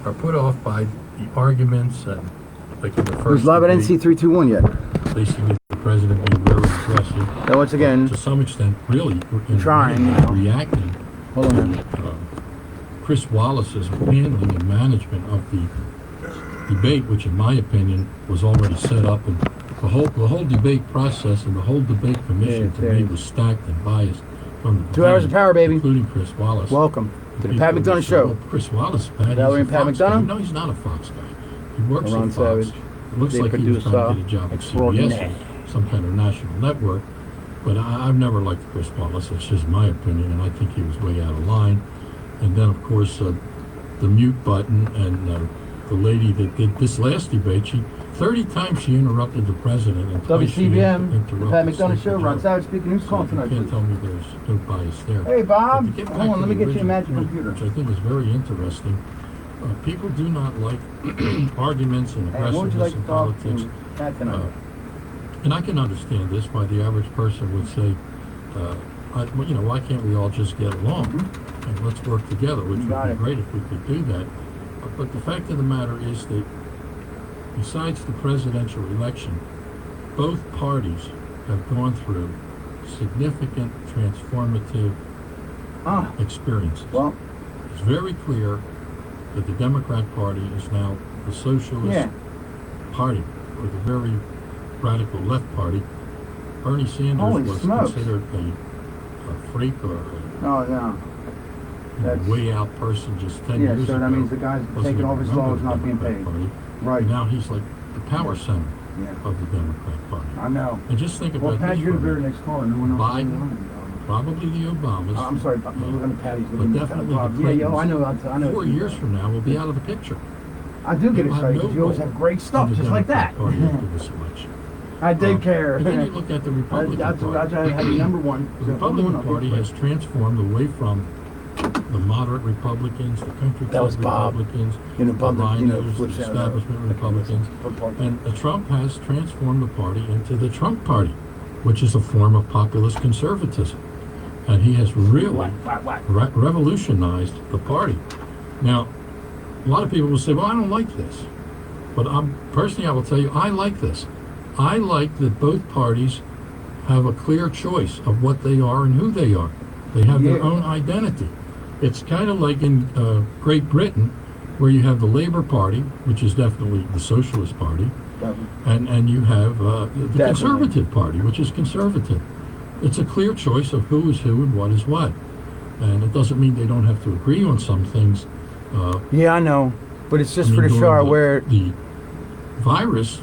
are put off by the arguments and like in the first Who's live at NC321 yet? They see the president being very aggressive. So once again, to some extent, really trying, reacting. Hold on, man. Chris Wallace's handling and management of the debate, which in my opinion was already set up, and the whole debate process and the whole debate commission to me was stacked and biased from the 2 hours of power, baby. including Chris Wallace. Welcome to the Pat McDonough Show. Chris Wallace, Pat, Valerie and Pat McDonough? No, he's not a Fox guy. He works Ron at Fox. Savage. It looks They like he was produce, trying to get a job at CBS, some kind of national network. But I've never liked Chris Wallace. It's just my opinion, and I think he was way out of line. And then, of course, the mute button and the lady that did this last debate, 30 times she interrupted the president. And WCBM, the Pat McDonough Show, Ron Savage speaking. Who's calling tonight, You can't please? tell me there's no bias there. Hey, Bob. Hold Hold on, let me get you a magic computer. Which I think is very interesting. People do not like arguments and Hey, what would you like aggressiveness to in talk politics. to Pat tonight? And I can understand this, why the average person would say, why can't we all just get along and let's work together, which would be great if we could do that. But the fact of the matter is that besides the presidential election, both parties have gone through significant transformative experiences. Well, it's very clear that the Democrat Party is now the socialist party, or the very radical left party. Bernie Sanders was considered a freak or a way out person just 10 years ago. Yeah, so that means the guy's taking all his laws not being paid. Right. And now he's like the power center of the Democrat Party. I know. And just think about this. Well, Pat, you're the very next caller. No one else. Biden, probably the Obamas. I'm sorry, we're looking at Patty's. But definitely the Clintons, I know. 4 years from now, we'll be out of the picture. I do get excited because you always have great stuff just like that. I did care. And then you look at the Republican Party. I had number one. The Republican Party has transformed away from the moderate Republicans, the country club Republicans, the minors, the establishment Republicans. And Trump has transformed the party into the Trump Party, which is a form of populist conservatism. And he has really revolutionized the party. Now, a lot of people will say, well, I don't like this. But personally, I will tell you, I like this. I like that both parties have a clear choice of what they are and who they are. They have their own identity. It's kind of like in Great Britain, where you have the Labour Party, which is definitely the Socialist Party, and you have the Conservative Party, which is conservative. It's a clear choice of who is who and what is what. And it doesn't mean they don't have to agree on some things. I know. But it's just for the show where the virus,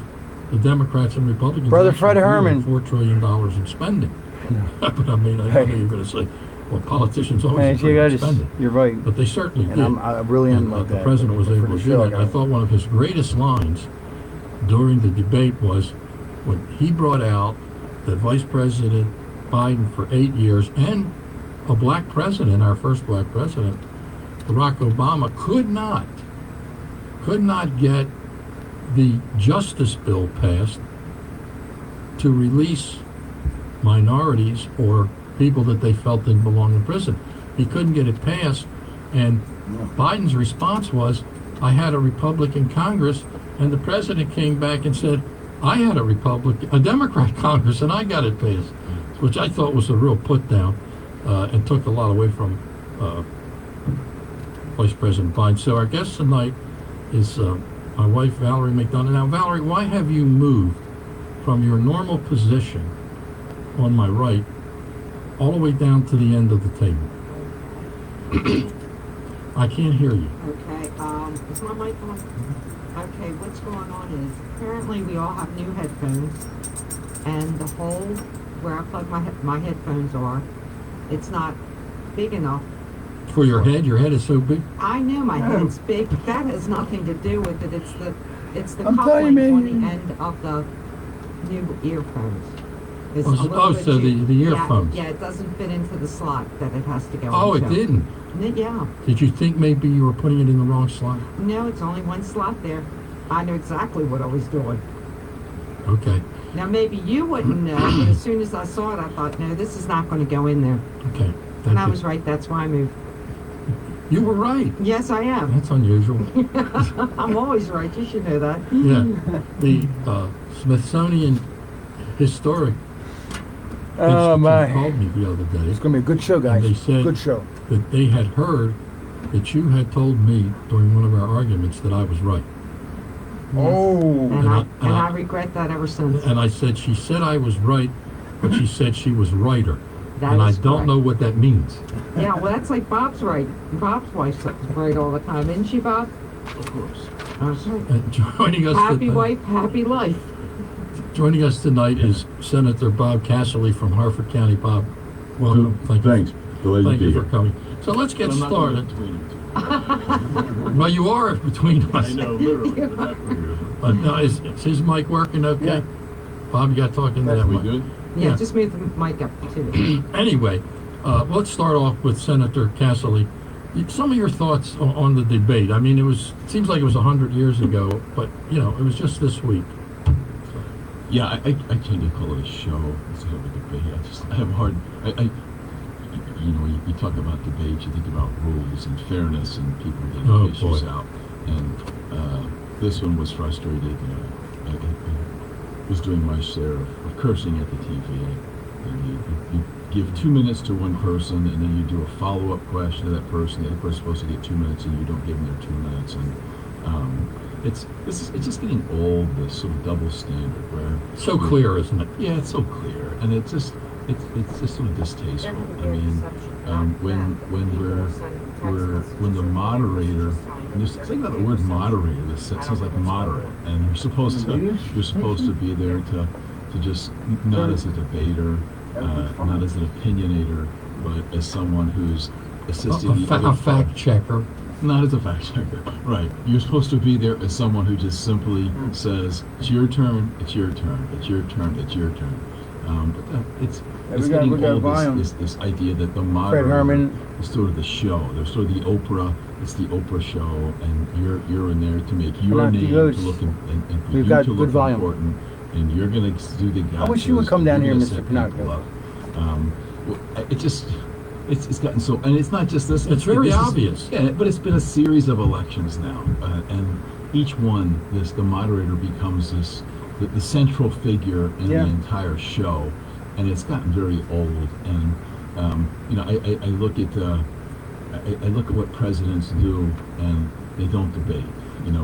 the Democrats and Republicans, Brother Fred Herman, $4 trillion in spending. But I mean, I know you're going to say, well, politicians always spend it. You're right. But they certainly did. I really am like that. The president was able to do that. I thought one of his greatest lines during the debate was when he brought out that Vice President Biden for 8 years and a black president, our first black president, Barack Obama, could not get the Justice Bill passed to release minorities or people that they felt didn't belong in prison. He couldn't get it passed, and Biden's response was, I had a Republican Congress, and the president came back and said, I had a Democrat Congress, and I got it passed, which I thought was a real put down and took a lot away from Vice President Biden. So our guest tonight is my wife, Valerie McDonough. Now, Valerie, why have you moved from your normal position on my right all the way down to the end of the table? I can't hear you. Okay, is my mic on? Okay, what's going on is apparently we all have new headphones, and the hole where I plug my headphones are, it's not big enough. For your head? Your head is so big? I know my head's big, but that has nothing to do with it. It's the coupling on the end of the new earphones. So the earphones. Yeah, it doesn't fit into the slot that it has to go into. Oh, it didn't? Yeah. Did you think maybe you were putting it in the wrong slot? No, it's only one slot there. I know exactly what I was doing. Okay. Now, maybe you wouldn't know, but as soon as I saw it, I thought, no, this is not going to go in there. Okay. And I was right. That's why I moved. You were right. Yes, I am. That's unusual. I'm always right. You should know that. Yeah. The Smithsonian Historic Institute called me the other day. It's going to be a good show, guys. And they said good show. That they had heard that you had told me during one of our arguments that I was right. Yes. Oh. And I regret that ever since. And I said, she said I was right, but she said she was righter. That and I is don't correct. know what that means. Yeah, well, that's like Bob's right. Bob's wife's right all the time, isn't she, Bob? Of course. That's right. Joining us Happy wife, happy life. Joining us tonight is Senator Bob Cassilly from Harford County. Bob, welcome. Thanks. Thank you for coming. So let's get started. Well, you are between us. I know, literally. Now, is his mic working okay? Yeah. Bob, you got to talk into that We mic. good? Yeah, just move the mic up too. Anyway, let's start off with Senator Cassilly. Some of your thoughts on the debate. I mean, it seems like it was 100 years ago, but, you know, it was just this week. Yeah, I tend to call it a show instead of a debate. I have a hard, you talk about debates, you think about rules and fairness and people getting issues out. And this one was frustrated. I was doing my share of cursing at the TV. And you give 2 minutes to one person, and then you do a follow-up question to that person. The other person's supposed to get 2 minutes, and you don't give them their 2 minutes. And it's just getting old, this sort of double standard where So clear, isn't it? Yeah, it's so clear, and it's just sort of distasteful. I mean, when the moderator, and just think about the word moderator. This sounds like moderate, and you're supposed to be there to just not as a debater, not as an opinionator, but as someone who's assisting the other a fact checker. Not as a fact checker, right? You're supposed to be there as someone who just simply says, "It's your turn. It's your turn. It's your turn. It's your turn." But it's getting old. This idea that the moderator is sort of the show. There's sort of the Oprah. It's the Oprah show, and you're in there to make your name to look and for you to look important. And you're going to do the gotchas. I wish you would come down here, Mr. Pinocchio. It's gotten so, and it's not just this. It's very obvious. Yeah, but it's been a series of elections now, and each one, the moderator becomes the central figure in the entire show, and it's gotten very old. And I look at what presidents do, and they don't debate.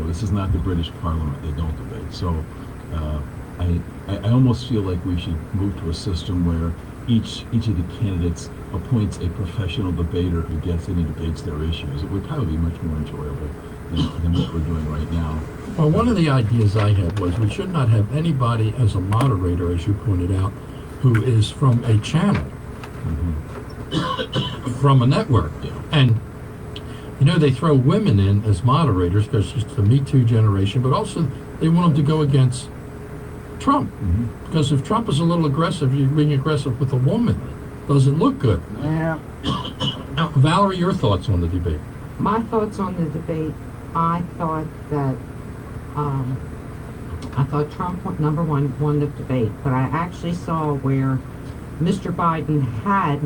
This is not the British Parliament. They don't debate. So I almost feel like we should move to a system where each of the candidates appoints a professional debater who gets in and debates their issues. It would probably be much more enjoyable than what we're doing right now. Well, one of the ideas I had was we should not have anybody as a moderator, as you pointed out, who is from a channel, from a network. Yeah. And, they throw women in as moderators because it's the Me Too generation, but also they want them to go against Trump. Because if Trump is a little aggressive, you're being aggressive with a woman. Doesn't look good. Yeah. Now, Valerie, your thoughts on the debate? My thoughts on the debate, I thought that Trump, number one, won the debate, but I actually saw where Mr. Biden had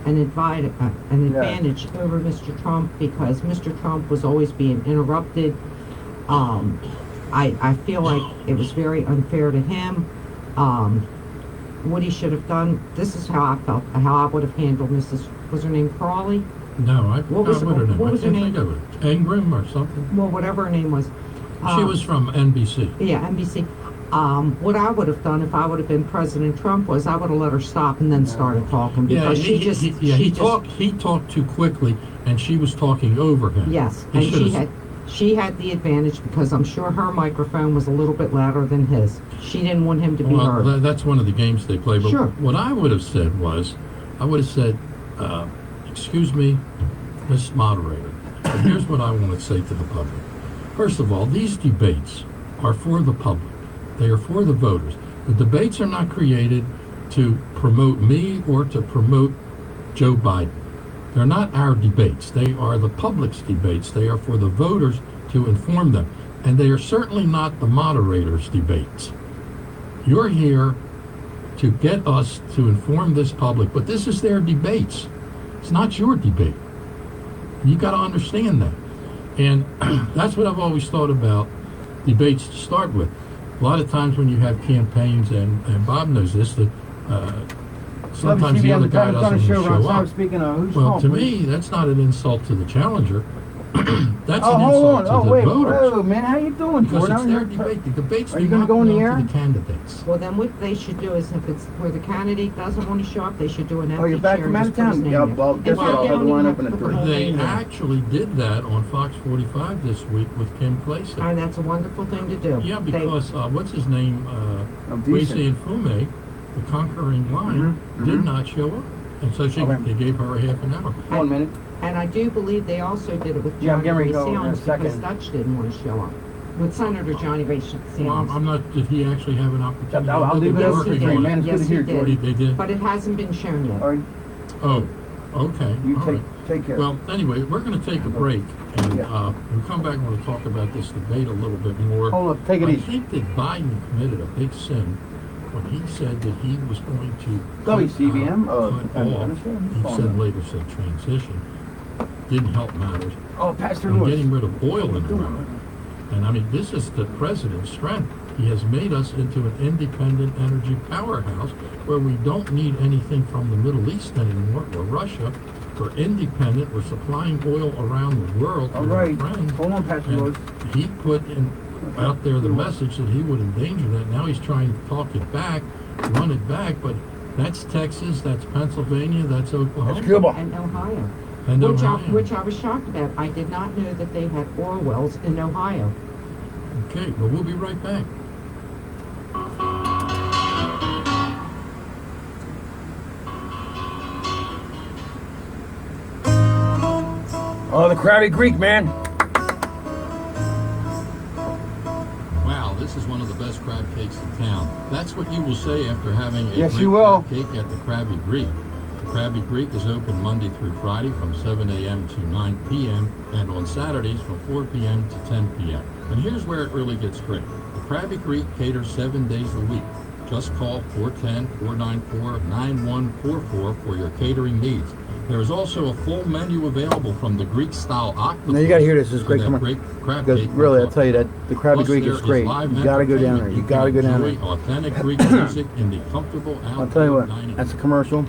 an advantage over Mr. Trump because Mr. Trump was always being interrupted. I feel like it was very unfair to him. What he should have done, this is how I felt, how I would have handled was her name Crawley? No, I What was her name? Think of it. Ingram or something? Well, whatever her name was. She was from NBC. Yeah, NBC. What I would have done if I would have been President Trump was I would have let her stop and then started talking because he talked too quickly and she was talking over him. Yes, and she had the advantage because I'm sure her microphone was a little bit louder than his. She didn't want him to be heard. Well, that's one of the games they play. But sure. What I would have said was, excuse me, Miss Moderator, but here's what I want to say to the public. First of all, these debates are for the public. They are for the voters. The debates are not created to promote me or to promote Joe Biden. They're not our debates. They are the public's debates. They are for the voters to inform them. And they are certainly not the moderator's debates. You're here to get us to inform this public, but this is their debates. It's not your debate. You got to understand that. And that's what I've always thought about debates to start with. A lot of times when you have campaigns, and Bob knows this, that sometimes the other guy doesn't show up. Speaking of, who's Well, to me, that's not an insult to the challenger. That's an hold insult on. to the voters. Whoa, man, how you doing, Because Jordan? it's their debate. The debates Are you do gonna not go in the belong air? to the candidates. Well, then what they should do is, if it's where the candidate doesn't want to show up, they should do an empty Oh, you're back chair from and out of just put his town? name Yeah, there. well, guess In what? fact, I'll they have the don't even line have open to at put the 3. whole They name there. actually did that on Fox 45 this week with Kim Clayson. And that's a wonderful thing to do. Yeah, They- because what's his name? decent. Wesley and Fume, the conquering line, did not show up. And so they gave her a half an hour. 1 minute. And I do believe they also did it with Yeah, I'm Johnny getting Ray ready to go in a Seals because second. Dutch didn't want to show up. With Senator Johnny Ray Seals. Well, I'm not, did he actually have an opportunity? I'll leave it Yes, over he to you, did. man. It's good Yes, to he hear, did. Jordy. They did? But it hasn't been shown yet. All right, Oh, okay. you all right. take care. Well, anyway, we're going to take a break, and Yeah. when we come back, we're going to talk about this debate a little bit more. Hold up, take it I easy. think that Biden committed a big sin when he said that he was going to WCBM, cut off, he oh, said no. later said transition, didn't help matters, Oh, Pastor and Lewis. getting rid of oil in America. And I mean, this is the president's strength. He has made us into an independent energy powerhouse where we don't need anything from the Middle East anymore or Russia. We're independent. We're supplying oil around the world to All our right, friends. hold on, Pastor Lewis. And he put out there the message that he would endanger that. Now he's trying to talk it back, run it back, but that's Texas, that's Pennsylvania, that's Oklahoma. That's Cuba. And Ohio. And Ohio. Which I was shocked about. I did not know that they had oil wells in Ohio. Okay, well, we'll be right back. Oh, the Krabby Greek, man. Wow, this is one of the best crab cakes in town. That's what you will say after having a Yes, great you will. crab cake at the Krabby Greek. The Krabby Greek is open Monday through Friday from 7 a.m. to 9 p.m. and on Saturdays from 4 p.m. to 10 p.m. And here's where it really gets great. The Krabby Greek caters 7 days a week. Just call 410-494-9144 for your catering needs. There is also a full menu available from the Greek-style octopus. Now you gotta hear this. This is great. to Come that on. great crab Because cake. really, I'll tell you that the Krabby Plus, Greek there is great. live You gotta go down there. entertainment. You gotta go down enjoy there. authentic Greek music in the comfortable outdoor I'll tell you what. dining That's a commercial.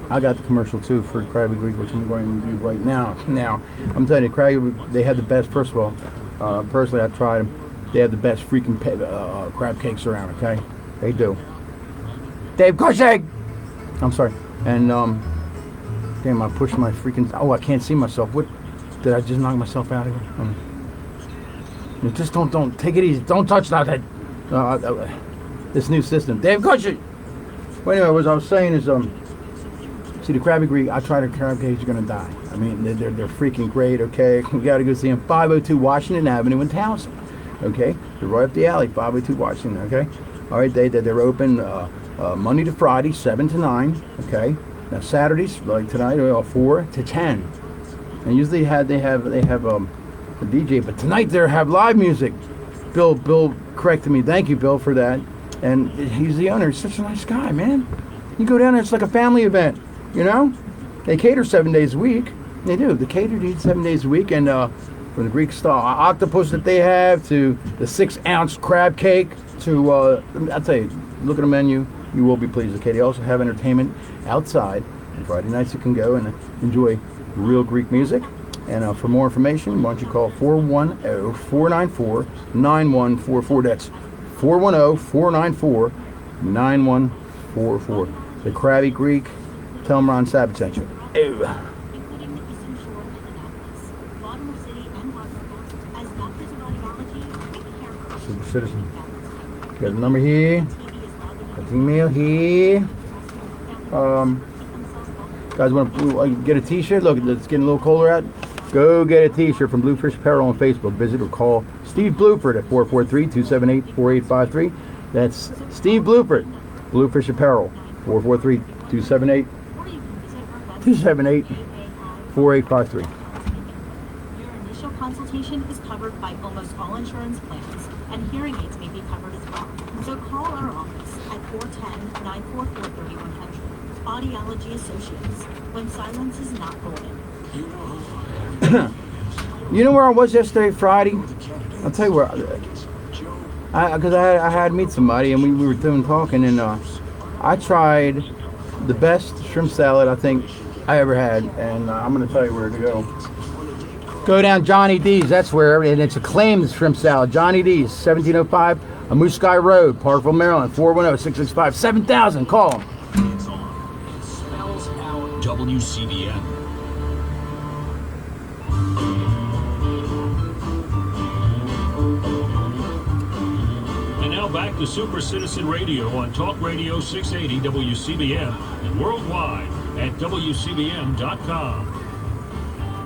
I got the commercial too for Krabby Greek, which I'm going to do right now. Now, I'm telling you, Krabby, they have the best. First of all, personally, I've tried them. They have the best freaking crab cakes around. Okay, they do. Dave Cushing. I'm sorry. And damn, I pushed my freaking. Oh, I can't see myself. What? Did I just knock myself out again? Just don't take it easy. Don't touch that. This new system. Dave Cushing. Well, anyway, what I was saying is see the Krabby Greek. I tried a crab cake. You're gonna die. I mean, they're freaking great. Okay, we gotta go see them. 502 Washington Avenue in Towson. Okay, they're right up the alley. 502 Washington. Okay, all right. They're open Monday to Friday, 7 to 9. Okay, now Saturdays like tonight, 4 to 10. And usually they have a DJ, but tonight they have live music. Bill corrected me. Thank you, Bill, for that. And he's the owner. He's such a nice guy, man. You go down there, it's like a family event. You know, they cater 7 days a week. They do. They cater to eat 7 days a week, and from the Greek style octopus that they have to the 6-ounce crab cake to I'll tell you, look at the menu, you will be pleased. Okay, they also have entertainment outside. And Friday nights you can go and enjoy real Greek music. And for more information, why don't you call 410-494-9144. That's 410-494-9144. The Krabby Greek. Tell them Ron Savage sent you. Ew. Including the Eastern Shore and Annapolis, Baltimore City and Waterville, as doctors of audiology, Super Citizen. Got the number here. Got the email here. Guys want to get a t-shirt? Look, it's getting a little colder out. Go get a t-shirt from Bluefish Apparel on Facebook. Visit or call Steve Bluford at 443-278-4853. That's Steve Bluford, Bluefish Apparel, 443-278-4853. Your initial consultation is covered by almost all insurance plans, and hearing aids may be covered as well. So call our office at 410-944-3100. Audiology Associates, when silence is not golden. You know where I was yesterday, Friday? I'll tell you where. Because I had to meet somebody, and we were talking, and I tried the best shrimp salad I think I ever had, and I'm going to tell you where to go. Go down Johnny D's, that's where, and it's acclaimed shrimp salad. Johnny D's, 1705 Moose Sky Road, Parkville, Maryland, 410-665-7000. Call them. It's on. It smells out. WCBN. And now back to Super Citizen Radio on Talk Radio 680 WCBN and worldwide at WCBN.com.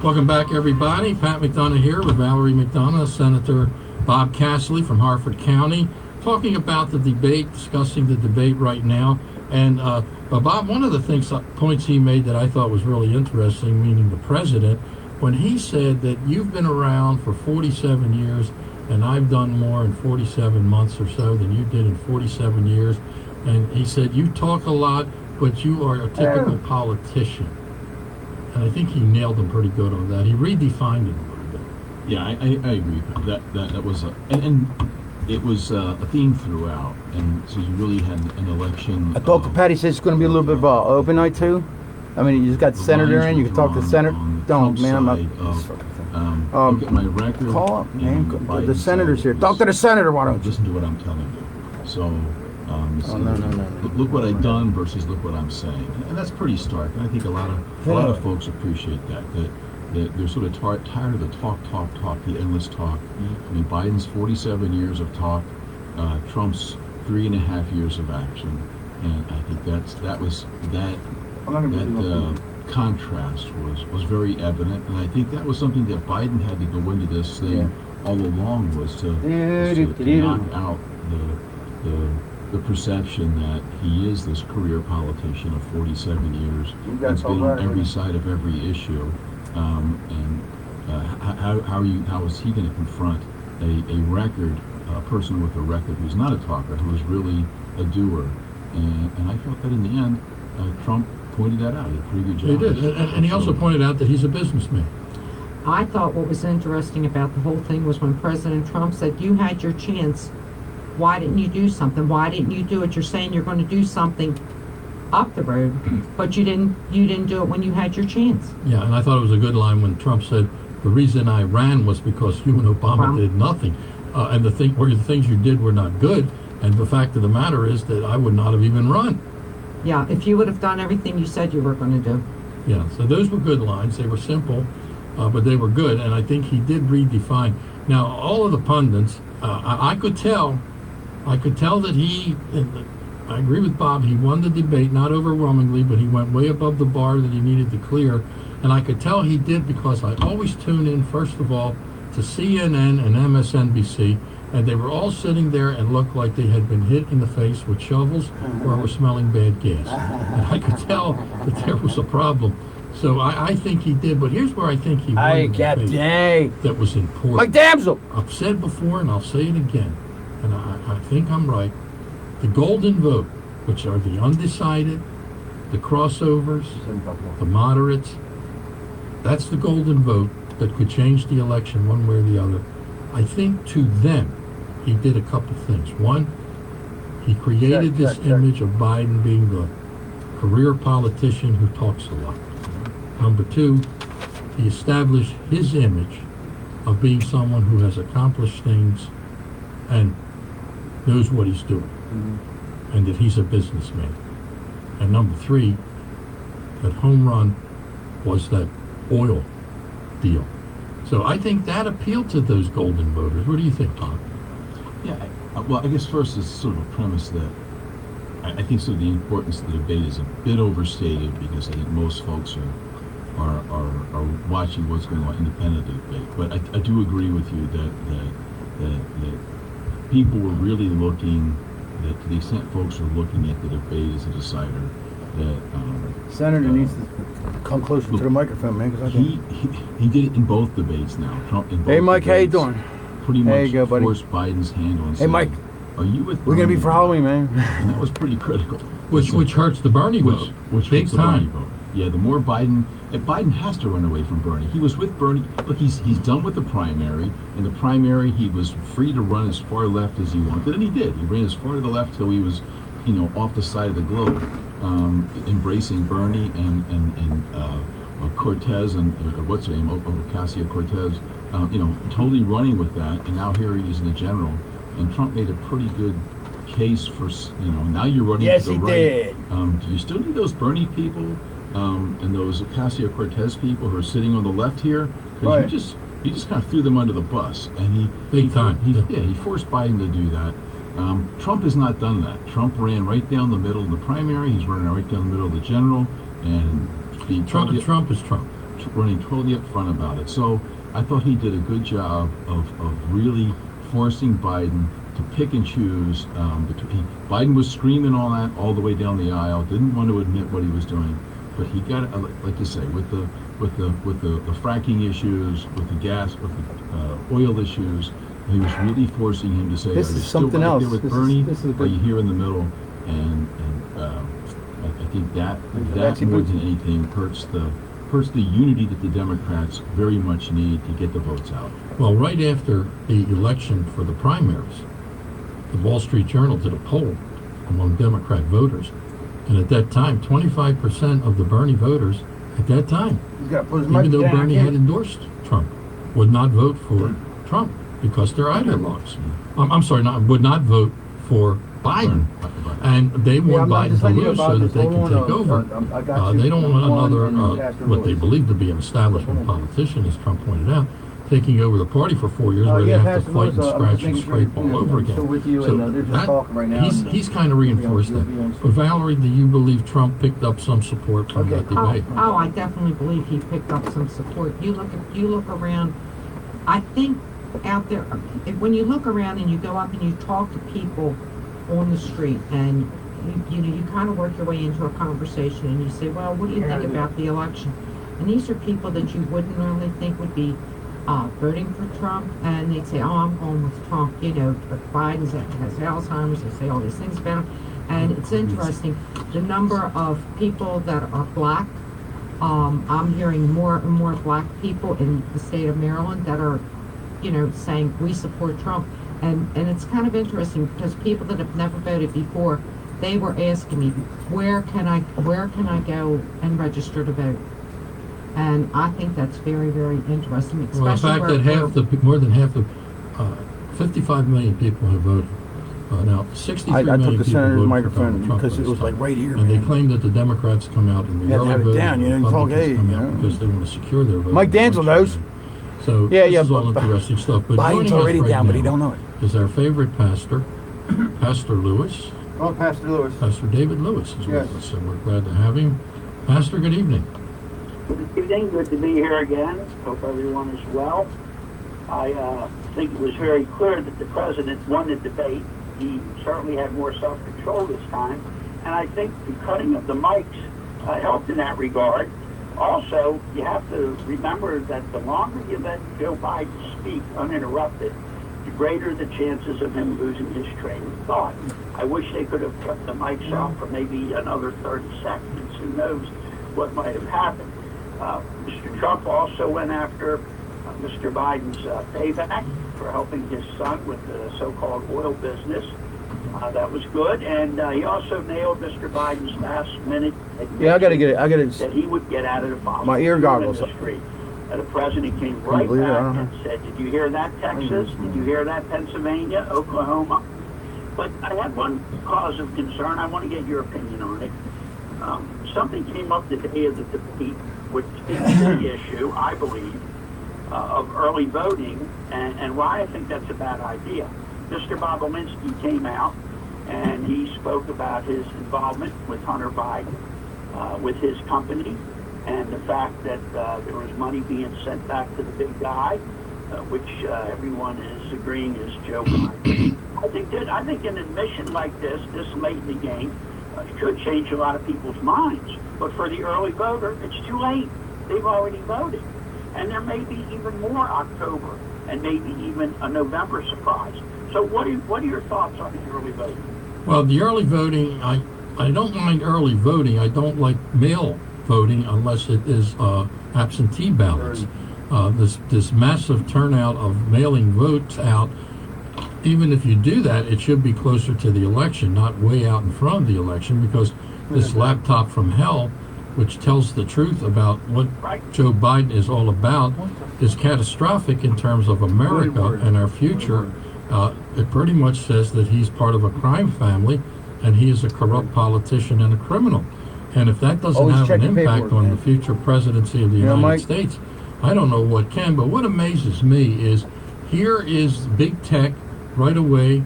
Welcome back, everybody. Pat McDonough here with Valerie McDonough, Senator Bob Cassilly from Harford County, talking about the debate, discussing the debate right now. And Bob, one of the points he made that I thought was really interesting, meaning the president, when he said that you've been around for 47 years and I've done more in 47 months or so than you did in 47 years. And he said, you talk a lot, but you are a typical politician. And I think he nailed him pretty good on that. He redefined it a little bit. Yeah, I agree. That was and it was a theme throughout. And so you really had an election. I talked to Patty, says it's going to be a little bit of open night too. I mean, you just got the senator in. You can talk to the senator. Don't, man. I'm not. Look at my record. Call up, man. The senator's here. Talk to the senator. Why don't you? Listen to what I'm telling you. So. No. Look what I've done versus look what I'm saying, and that's pretty stark. And I think a lot of folks appreciate that they're sort of tired of the talk, the endless talk. I mean, Biden's 47 years of talk, Trump's 3.5 years of action, and I think that contrast was very evident, and I think that was something that Biden had to go into this thing all along was to knock out the perception that he is this career politician of 47 years. He's been on every side of every issue. How is he going to confront a person with a record who's not a talker, who is really a doer? And I felt that in the end, Trump pointed that out. He did a pretty good job. He did, and he also pointed out that he's a businessman. I thought what was interesting about the whole thing was when President Trump said, you had your chance. Why didn't you do something? Why didn't you do it? You're saying you're going to do something up the road, but you didn't do it when you had your chance. Yeah, and I thought it was a good line when Trump said, the reason I ran was because you and Obama did nothing. And the things you did were not good. And the fact of the matter is that I would not have even run. Yeah, if you would have done everything you said you were going to do. Yeah, so those were good lines. They were simple, but they were good. And I think he did redefine. Now, all of the pundits, I could tell that I agree with Bob, he won the debate, not overwhelmingly, but he went way above the bar that he needed to clear. And I could tell he did because I always tune in, first of all, to CNN and MSNBC, and they were all sitting there and looked like they had been hit in the face with shovels or were smelling bad gas. And I could tell that there was a problem. So I think he did, but here's where I think he won the debate that was important. Like damsel! I've said before, and I'll say it again, and I think I'm right. The golden vote, which are the undecided, the crossovers, the moderates, that's the golden vote that could change the election one way or the other. I think to them, he did a couple things. One, he created this image of Biden being the career politician who talks a lot. Number two, he established his image of being someone who has accomplished things and knows what he's doing, and that he's a businessman. And number three, that home run was that oil deal. So I think that appealed to those golden voters. What do you think, Tom? Yeah, well, I guess first is sort of a premise that I think sort of the importance of the debate is a bit overstated because I think most folks are watching what's going on independent of the debate. But I do agree with you that people were really looking, that to the extent folks are looking at the debate as a decider, that Senator needs to come closer to the microphone, man. Cause he did it in both debates now. Trump in both Hey, Mike, debates, how you doing? Pretty much there you go, buddy. forced Biden's hand on. Hey, Mike. Are you with? We're gonna be for Halloween, man. And that was pretty critical. Which hurts the Bernie vote, which big hurts the time. Bernie vote. yeah, the more Biden has to run away from Bernie. He was with Bernie. Look, he's done with the primary. In the primary, he was free to run as far left as he wanted, and he did. He ran as far to the left till he was, off the side of the globe, embracing Bernie and Cortez and what's her name, Ocasio-Cortez, totally running with that. And now here he is in the general. And Trump made a pretty good case for, now you're running to the right. Yes, he did. Do you still need those Bernie people and those Ocasio-Cortez people who are sitting on the left here? Because you just kind of threw them under the bus, and he forced Biden to do that. Trump has not done that. Trump ran right down the middle of the primary. He's running right down the middle of the general, and Trump is Trump. Running totally up front about it. So I thought he did a good job of really forcing Biden to pick and choose. Biden was screaming all that all the way down the aisle. Didn't want to admit what he was doing, but he got, like you say, with the fracking issues, with the gas, with the oil issues. He was really forcing him to say, this "Are you is still something right else. there with This Bernie? is Are you here in the middle?" And I think that more than anything hurts the unity that the Democrats very much need to get the votes out. Well, right after the election for the primaries, the Wall Street Journal did a poll among Democrat voters, and at that time, 25% of the Bernie voters at that time, even though Bernie had endorsed Trump, would not vote for Trump because they're ideologues. I'm sorry, would not vote for Biden. And they want Biden to lose so that they can take over. They don't want another, what they believe to be an establishment politician, as Trump pointed out, taking over the party for 4 years where they have to fight and scratch and scrape all over again. So he's kind of reinforced that. But Valerie, do you believe Trump picked up some support from that debate? Oh, I definitely believe he picked up some support. You look around, I think out there, when you look around and you go up and you talk to people on the street and you kind of work your way into a conversation and you say, well, what do you think about the election? And these are people that you wouldn't normally think would be voting for Trump, and they'd say, oh, I'm going with Trump, but Biden has Alzheimer's, they say all these things about him. And it's interesting, the number of people that are black, I'm hearing more and more black people in the state of Maryland that are, saying we support Trump. And it's kind of interesting because people that have never voted before, they were asking me, where can I go and register to vote? And I think that's very, very interesting. Especially well, the fact that more than half the 55 million people have voted. Now, 63 million people voted for Donald Trump because it was like right here. And they claim that the Democrats come out in the early vote, the Republicans come out because they want to secure their vote. Mike Dansel knows. So this is all interesting stuff. But Biden's already down, but he don't know it. Is our favorite pastor, Pastor Lewis. Oh, Pastor Lewis. Pastor David Lewis is with us, so we're glad to have him. Pastor, good evening. Good evening. Good to be here again. Hope everyone is well. I think it was very clear that the president won the debate. He certainly had more self-control this time, and I think the cutting of the mics helped in that regard. Also, you have to remember that the longer you let Joe Biden speak uninterrupted, the greater the chances of him losing his train of thought. I wish they could have kept the mics off for maybe another 30 seconds. Who knows what might have happened. Mr. Trump also went after Mr. Biden's payback for helping his son with the so-called oil business. That was good, and he also nailed Mr. Biden's last-minute admission that he would get out of the fossil fuel industry. The president came right back and said, "Did you hear that, Texas? Did you hear that, Pennsylvania, Oklahoma?" But I had one cause of concern. I want to get your opinion on it. Something came up the day of the debate, which is the issue, I believe, of early voting, and why I think that's a bad idea. Mr. Bobolinsky came out, and he spoke about his involvement with Hunter Biden, with his company, and the fact that there was money being sent back to the big guy, which everyone is agreeing is Joe Biden. I think an admission like this late in the game, could change a lot of people's minds. But for the early voter, it's too late. They've already voted. And there may be even more October and maybe even a November surprise. So what are your thoughts on the early voting? Well, the early voting, I don't mind early voting. I don't like mail voting unless it is absentee ballots. This massive turnout of mailing votes out, even if you do that, it should be closer to the election, not way out in front of the election, because this laptop from hell, which tells the truth about what Joe Biden is all about, is catastrophic in terms of America and our future. It pretty much says that he's part of a crime family and he is a corrupt politician and a criminal. And if that doesn't have an impact on the future presidency of the United States, I don't know what can. But what amazes me is here is big tech right away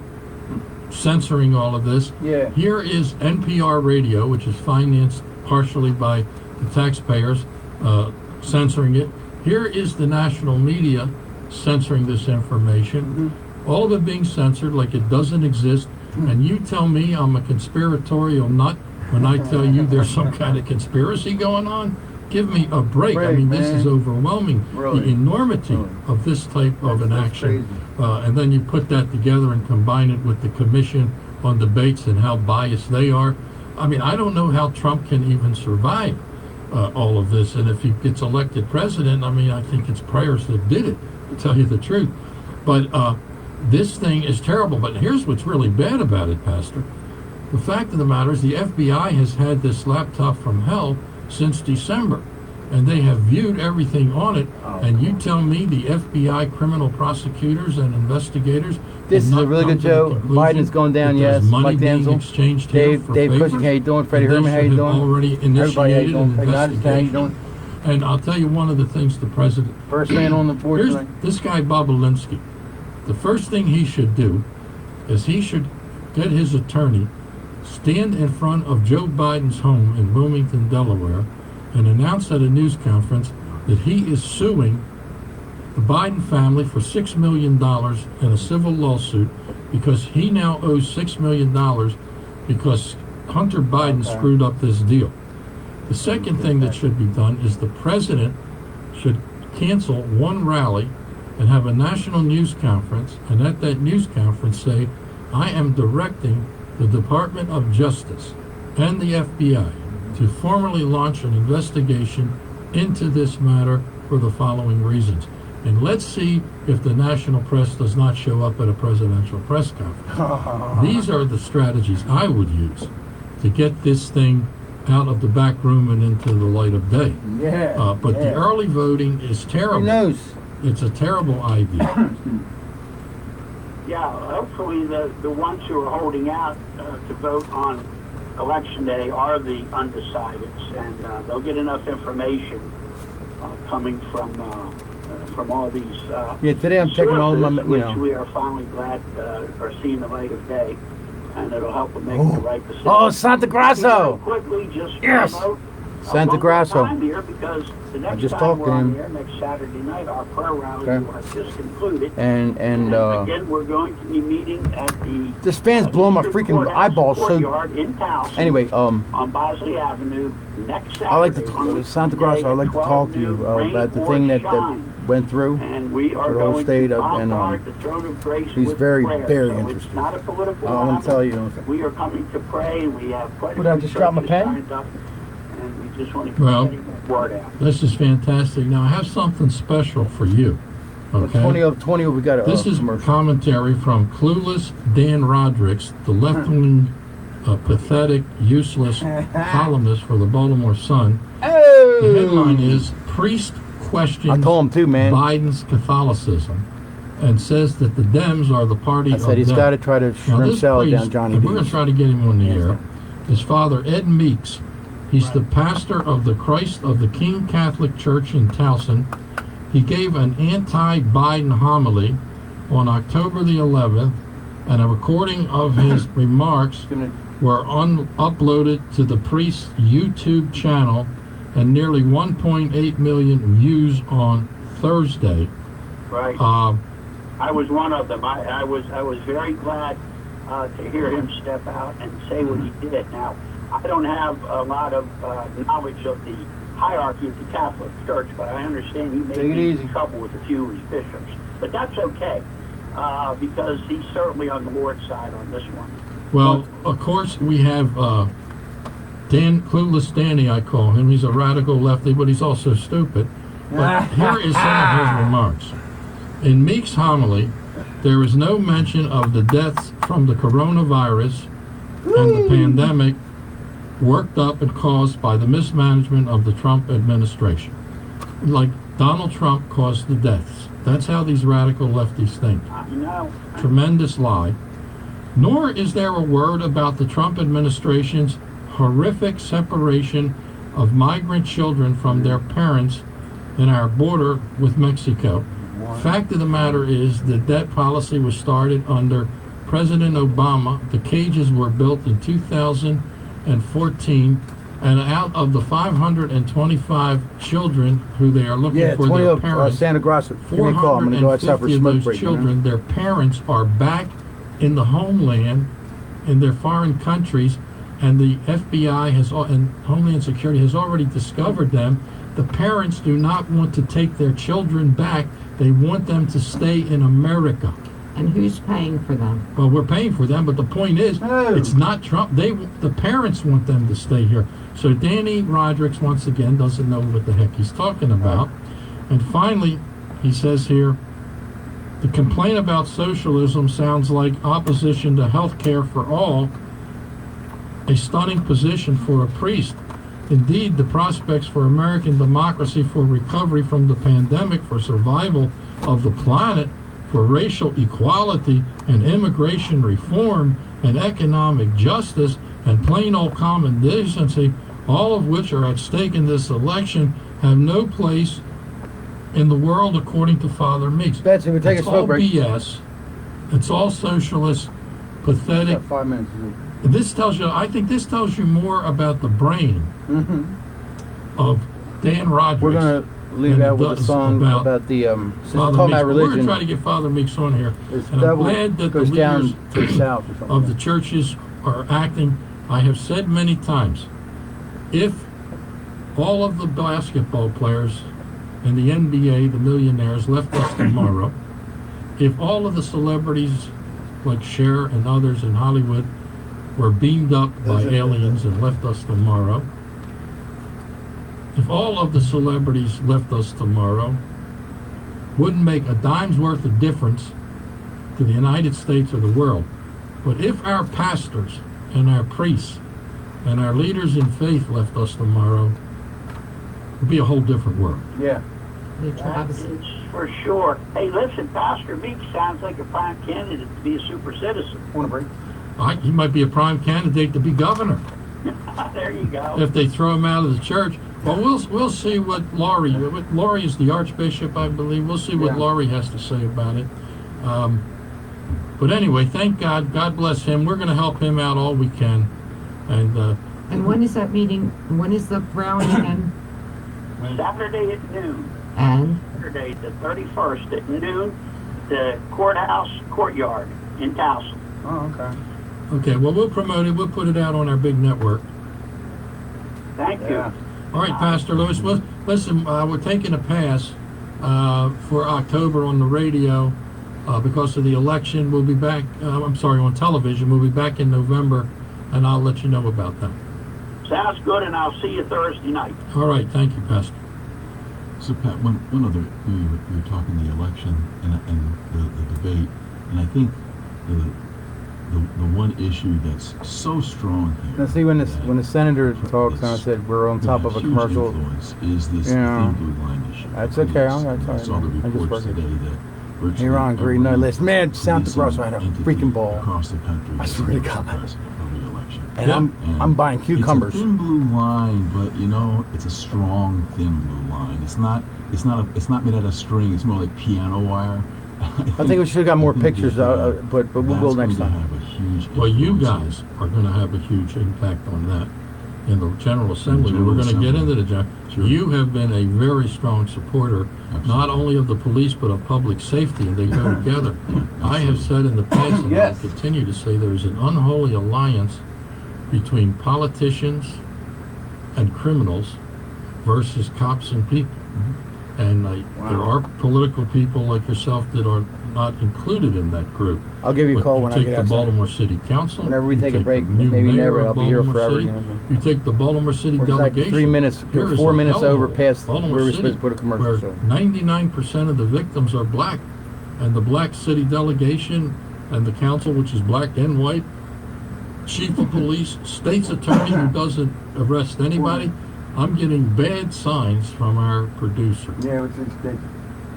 censoring all of this. Yeah. Here is NPR radio, which is financed partially by the taxpayers, censoring it. Here is the national media censoring this information. All of it being censored like it doesn't exist. And you tell me I'm a conspiratorial nut when I tell you there's some kind of conspiracy going on? Give me a break. I mean, this is overwhelming, the enormity of this type of an action. And then you put that together and combine it with the Commission on Debates and how biased they are. I mean, I don't know how Trump can even survive all of this. And if he gets elected president, I mean, I think it's prayers that did it, to tell you the truth. But this thing is terrible. But here's what's really bad about it, Pastor. The fact of the matter is the FBI has had this laptop from hell since December, and they have viewed everything on it. And you tell me the FBI criminal prosecutors and investigators. This is a really good show. Biden is going down, yes. Money Mike being Denzel, exchanged Dave here for Cushing, how you doing? Freddie and Herman, how you they should doing? have already Everybody, how you initiated doing? an How you investigation. doing? And I'll tell you one of the things the president. First man on the board Here's tonight. this guy Bobulinski. The first thing he should do is he should get his attorney, stand in front of Joe Biden's home in Wilmington, Delaware, and announce at a news conference that he is suing the Biden family for $6 million in a civil lawsuit because he now owes $6 million because Hunter Biden screwed up this deal. The second thing that should be done is the president should cancel one rally and have a national news conference, and at that news conference say, I am directing the Department of Justice and the FBI to formally launch an investigation into this matter for the following reasons. And let's see if the national press does not show up at a presidential press conference. These are the strategies I would use to get this thing out of the back room and into the light of day. But the early voting is terrible. Who knows? It's a terrible idea. Yeah, hopefully the ones who are holding out to vote on Election Day are the undecideds, and they'll get enough information coming from all these today I'm checking all of my, which we are finally glad are seeing the light of day, and it'll help them make the right decision. Oh, Santa Grasso! Quickly, just Yes! promote, Santa one Grasso. time here, because the next just time talked we're to on him. here, next Saturday night, our prayer rally Okay. has just concluded. And Again, we're going to be meeting at the this fan's blowing my District freaking Courthouse eyeballs. So courtyard in Towson, anyway, on Bosley Avenue next Saturday. I like to Santa Grasso. I'd like to talk to you about the thing that went through. And we are for the whole going state to of, and bombard the throne of grace he's with very, prayer. very So interesting. It's not a political I want to tell you. We are coming to pray. We have quite What, a I few just dropped my churches pen? signed up, and we just want to Well, get the word out. This is fantastic. Now, I have something special for you. Okay? 20 we got a This is commercial. commentary from clueless Dan Rodricks, the left-wing, pathetic, useless columnist for the Baltimore Sun. Oh! The headline is, Priest questions I told him too, man. Biden's Catholicism and says that the Dems are the party I of said he's death. got to try to Now, shrimp this salad priest, down Johnny and we're going B's. to try to get him on the air, his father, Ed Meeks. He's the pastor of the Christ of the King Catholic Church in Towson. He gave an anti-Biden homily on October the 11th, and a recording of his remarks were uploaded to the priest's YouTube channel, and nearly 1.8 million views on Thursday. Right. I was one of them. I was very glad to hear him step out and say what he did. Now, I don't have a lot of knowledge of the hierarchy of the Catholic Church, but I understand he may be in trouble with a few of his bishops. But that's okay, because he's certainly on the Lord's side on this one. Well, of course, we have Clueless Danny, I call him. He's a radical lefty, but he's also stupid. But here is some of his remarks. In Meek's homily, there is no mention of the deaths from the coronavirus and the pandemic worked up and caused by the mismanagement of the Trump administration. Like Donald Trump caused the deaths. That's how these radical lefties think. Tremendous lie. Nor is there a word about the Trump administration's horrific separation of migrant children from their parents in our border with Mexico. Fact of the matter is that that policy was started under President Obama. The cages were built in 2014, and out of the 525 children who they are looking for their parents, Santa Grossa. 450 of those children, their parents are back in the homeland, in their foreign countries, and the FBI and Homeland Security has already discovered them. The parents do not want to take their children back. They want them to stay in America. And who's paying for them? Well, we're paying for them, but the point is, it's not Trump. The parents want them to stay here. So Danny Rodriguez, once again, doesn't know what the heck he's talking about. And finally, he says here, the complaint about socialism sounds like opposition to health care for all, a stunning position for a priest. Indeed, the prospects for American democracy, for recovery from the pandemic, for survival of the planet, for racial equality and immigration reform and economic justice and plain old common decency, all of which are at stake in this election, have no place in the world according to Father Meeks. Betsy, we take it's a smoke all break. BS. It's all socialist, pathetic. 5 minutes. This tells you, I think this tells you more about the brain of Dan Rodriguez. We're going to leave out with a song about the, since we're talking about religion. We're going to try to get Father Meeks on here. And I'm glad that the leaders of the churches are acting. I have said many times, if all of the basketball players in the NBA, the millionaires, left us tomorrow, if all of the celebrities like Cher and others in Hollywood were beamed up by aliens and left us tomorrow, if all of the celebrities left us tomorrow, wouldn't make a dime's worth of difference to the United States or the world. But if our pastors and our priests and our leaders in faith left us tomorrow, it would be a whole different world. Yeah. It's for sure. Hey, listen, Pastor Meeks sounds like a prime candidate to be a super citizen. Want a break? He might be a prime candidate to be governor. There you go. If they throw him out of the church. Well, we'll see what Laurie is the Archbishop, I believe. We'll see what Laurie has to say about it. But anyway, thank God. God bless him. We're going to help him out all we can. And when is that meeting? When is the rally again? Saturday at noon. And? Saturday the 31st at noon, the courthouse courtyard in Cassilly. Oh, okay. Okay, well, we'll promote it. We'll put it out on our big network. Thank you. All right, Pastor Lewis. Well, listen, we're taking a pass for October on the radio because of the election. We'll be back, on television. We'll be back in November, and I'll let you know about that. Sounds good, and I'll see you Thursday night. All right, thank you, Pastor. So, Pat, one other, you were talking the election and the debate, and I think the one issue that's so strong here. Now, see, when the senator talks, and I said we're on top of a commercial. Is this thin blue line issue? That's okay. I saw the reports today that virtually here on green. No, listen, man, Santa police Grossa had a entity freaking ball. across the country. I swear to God. And I'm buying cucumbers. It's a thin blue line, but it's a strong thin blue line. It's not made out of string. It's more like piano wire. I think we should have got more pictures, but we'll go next time. Well, you guys are going to have a huge impact on that in the General Assembly. We're going to get into the General. Sure. You have been a very strong supporter, not only of the police, but of public safety, and they go together. I have said in the past, and I'll continue to say, there is an unholy alliance between politicians and criminals versus cops and people. And there are political people like yourself that are not included in that group. I'll give you a call when I get outside. You take the Baltimore City Council. Whenever we take a break, the new maybe mayor never. of I'll be here Baltimore forever. City. You take the Baltimore City We're like delegation. 3 minutes, Here is 4 a minutes hell of over a- past Baltimore where we're City, supposed to put a commercial. where So 99% of the victims are black, and the black city delegation and the council, which is black and white, chief of police, state's attorney who doesn't arrest anybody. I'm getting bad signs from our producer. yeah, it's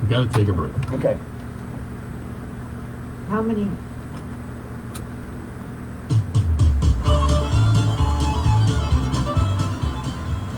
We got to take a break. okay. How many?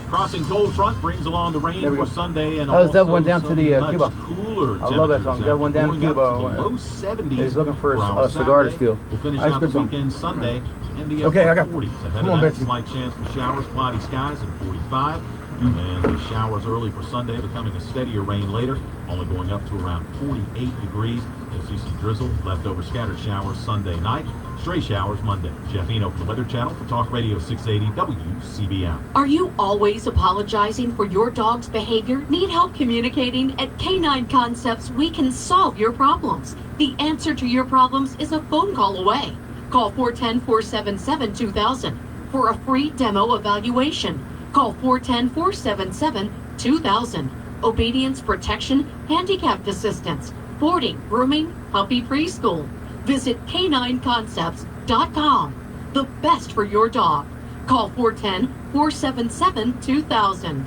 Crossing Cold Front brings along the rain There we for go. Sunday and How's that also one down to some the, much Cuba? cooler I love that song. temperatures That one down to going up Cuba. to the low 70s. He's looking for for a our cigar to Saturday. steal. We'll finish That's out good the song. weekend Sunday in the Okay, I upper got- 40s. Ahead come of on, that, Betsy. slight chance for showers, cloudy skies and 45. And the showers early for Sunday, becoming a steadier rain later, only going up to around 48 degrees. You'll see some drizzle, leftover scattered showers Sunday night, stray showers Monday. Jeff Eno from the Weather Channel for Talk Radio 680 WCBM. Are you always apologizing for your dog's behavior? Need help communicating? At Canine Concepts, we can solve your problems. The answer to your problems is a phone call away. Call 410-477-2000 for a free demo evaluation. Call 410-477-2000. Obedience, protection, handicapped assistance, boarding, grooming, puppy preschool. Visit canineconcepts.com. The best for your dog. Call 410-477-2000.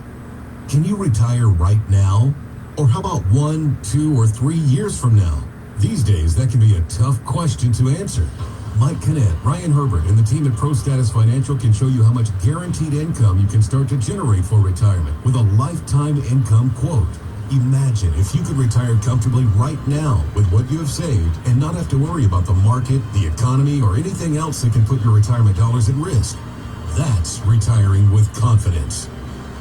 Can you retire right now? Or how about 1, 2, or 3 years from now? These days, that can be a tough question to answer. Mike Kinnett, Ryan Herbert, and the team at Pro Status Financial can show you how much guaranteed income you can start to generate for retirement with a lifetime income quote. Imagine if you could retire comfortably right now with what you have saved and not have to worry about the market, the economy, or anything else that can put your retirement dollars at risk. That's retiring with confidence.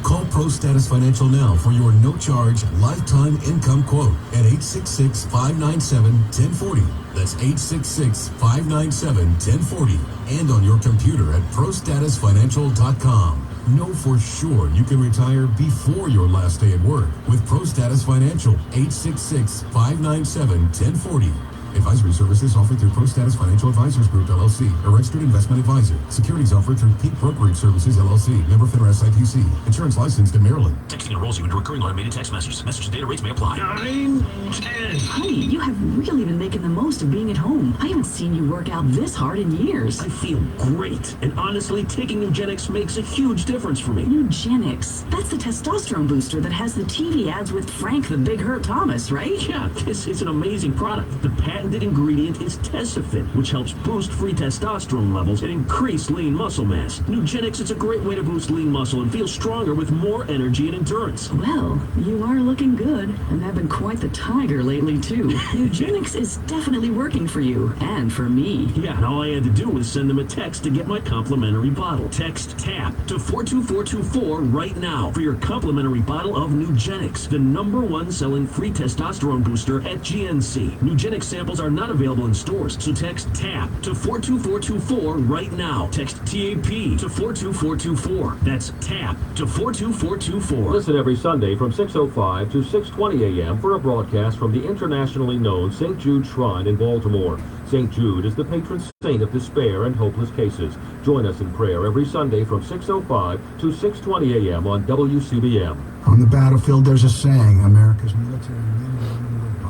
Call Pro Status Financial now for your no-charge lifetime income quote at 866-597-1040. That's 866-597-1040. And on your computer at ProStatusFinancial.com. Know for sure you can retire before your last day at work with Pro Status Financial. 866-597-1040. Advisory services offered through Pro Status Financial Advisors Group, LLC, a registered investment advisor. Securities offered through Peak Brokerage Services, LLC, member FINRA SIPC. Insurance licensed in Maryland. Texting enrolls you into recurring automated text messages. Message and data rates may apply. 9, 10. Honey, you have really been making the most of being at home. I haven't seen you work out this hard in years. I feel great. And honestly, taking Nugenix makes a huge difference for me. Nugenix. That's the testosterone booster that has the TV ads with Frank the Big Hurt Thomas, right? Yeah, this is an amazing product. The patented ingredient is Tesafit, which helps boost free testosterone levels and increase lean muscle mass. Nugenix is a great way to boost lean muscle and feel stronger with more energy and endurance. Well, you are looking good and have been quite the tiger lately, too. Nugenix is definitely working for you and for me. Yeah, and all I had to do was send them a text to get my complimentary bottle. Text TAP to 42424 right now for your complimentary bottle of Nugenix, the #1 selling free testosterone booster at GNC. Nugenix samples are not available in stores, so text TAP to 42424 right now. Text TAP to 42424. That's TAP to 42424. Listen every Sunday from 6:05 to 6:20 a.m. for a broadcast from the internationally known St. Jude Shrine in Baltimore. St. Jude is the patron saint of despair and hopeless cases. Join us in prayer every Sunday from 6:05 to 6:20 a.m. on WCBM. On the battlefield, there's a saying, America's military men and women live by.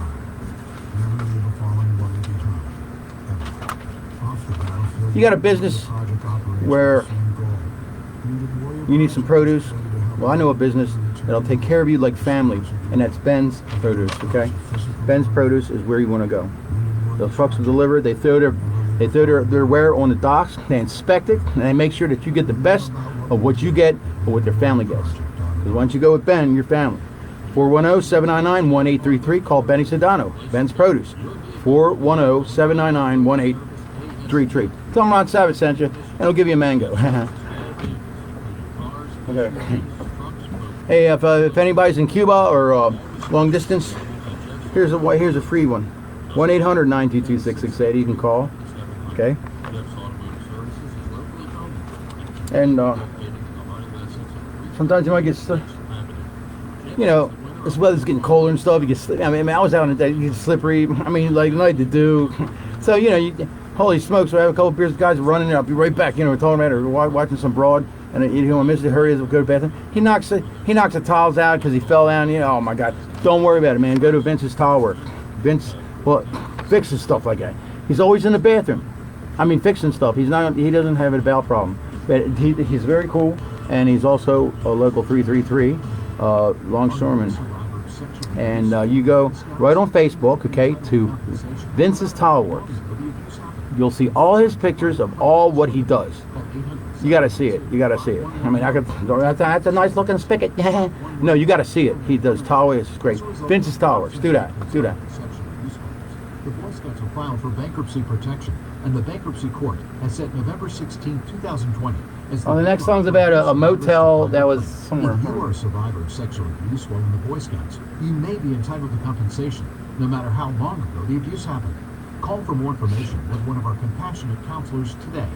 Never leave a fallen warrior behind. Ever. Off the battlefield, You got a business where you need some produce? Well, I know a business that'll take care of you like family, and that's Ben's Produce, okay? Ben's Produce is where you want to go. The trucks will deliver, they throw their ware on the docks, they inspect it, and they make sure that you get the best of what you get or what their family gets. Because once you go with Ben, your family. 410-799-1833, call Benny McDonough, Ben's Produce. 410-799-1833. Tell him Ron Savage sent you, and he'll give you a mango. Okay. Hey, if anybody's in Cuba or long distance, here's a free one. 1-800-922-6680. You can call. Okay. And sometimes you might get, this weather's getting colder and stuff. You get slip. I mean, I was out on the day. You get slippery. I mean, like night to do. So holy smokes! So I have a couple beers. Guys are running there. I'll be right back. We're talking about it. We're watching some broad, and I miss the hurry as we go to the bathroom. He knocks the tiles out because he fell down. Oh my God! Don't worry about it, man. Go to Vince's tile work. Vince, fixes stuff like that. He's always in the bathroom. I mean, fixing stuff. He doesn't have a bowel problem, but he's very cool, and he's also a local 333 longshoreman. And you go right on Facebook, okay, to Vince's Tile Works. You'll see all his pictures of all what he does. You got to see it. I mean, that's a nice looking spigot. No, you got to see it. He does tile works. It's great. Vince's Tile Works. Do that. The Boy Scouts have filed for bankruptcy protection, and the bankruptcy court has set November 16, 2020 as the next song's about a motel that was somewhere. If you are a survivor of sexual abuse while in the Boy Scouts, you may be entitled to compensation, no matter how long ago the abuse happened. Call for more information with one of our compassionate counselors today.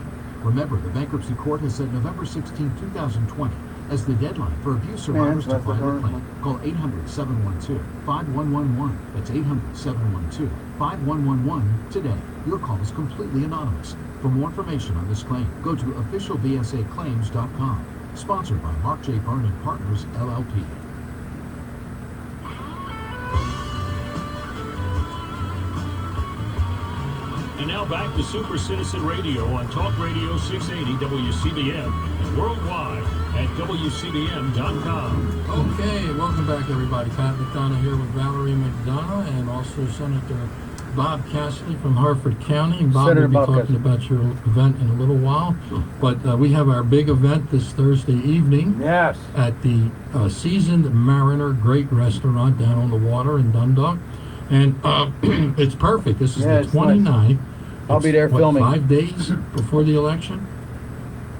Remember, the bankruptcy court has set November 16, 2020 as the deadline for abuse survivors to file a claim. Call 800-712-5111. That's 800-712-5111 today. Your call is completely anonymous. For more information on this claim, go to officialbsaclaims.com. Sponsored by Mark J. Byrne and Partners, LLP. And now back to Super Citizen Radio on Talk Radio 680 WCBM and worldwide at WCBM.com. Okay, welcome back, everybody. Pat McDonough here with Valerie McDonough and also Senator Bob Cassilly from Harford County. And Bob will be talking about your event in a little while. But we have our big event this Thursday evening. Yes. At the Seasoned Mariner Great Restaurant down on the water in Dundalk. And it's perfect. This is the 29th. Nice. I'll be there filming. 5 days before the election?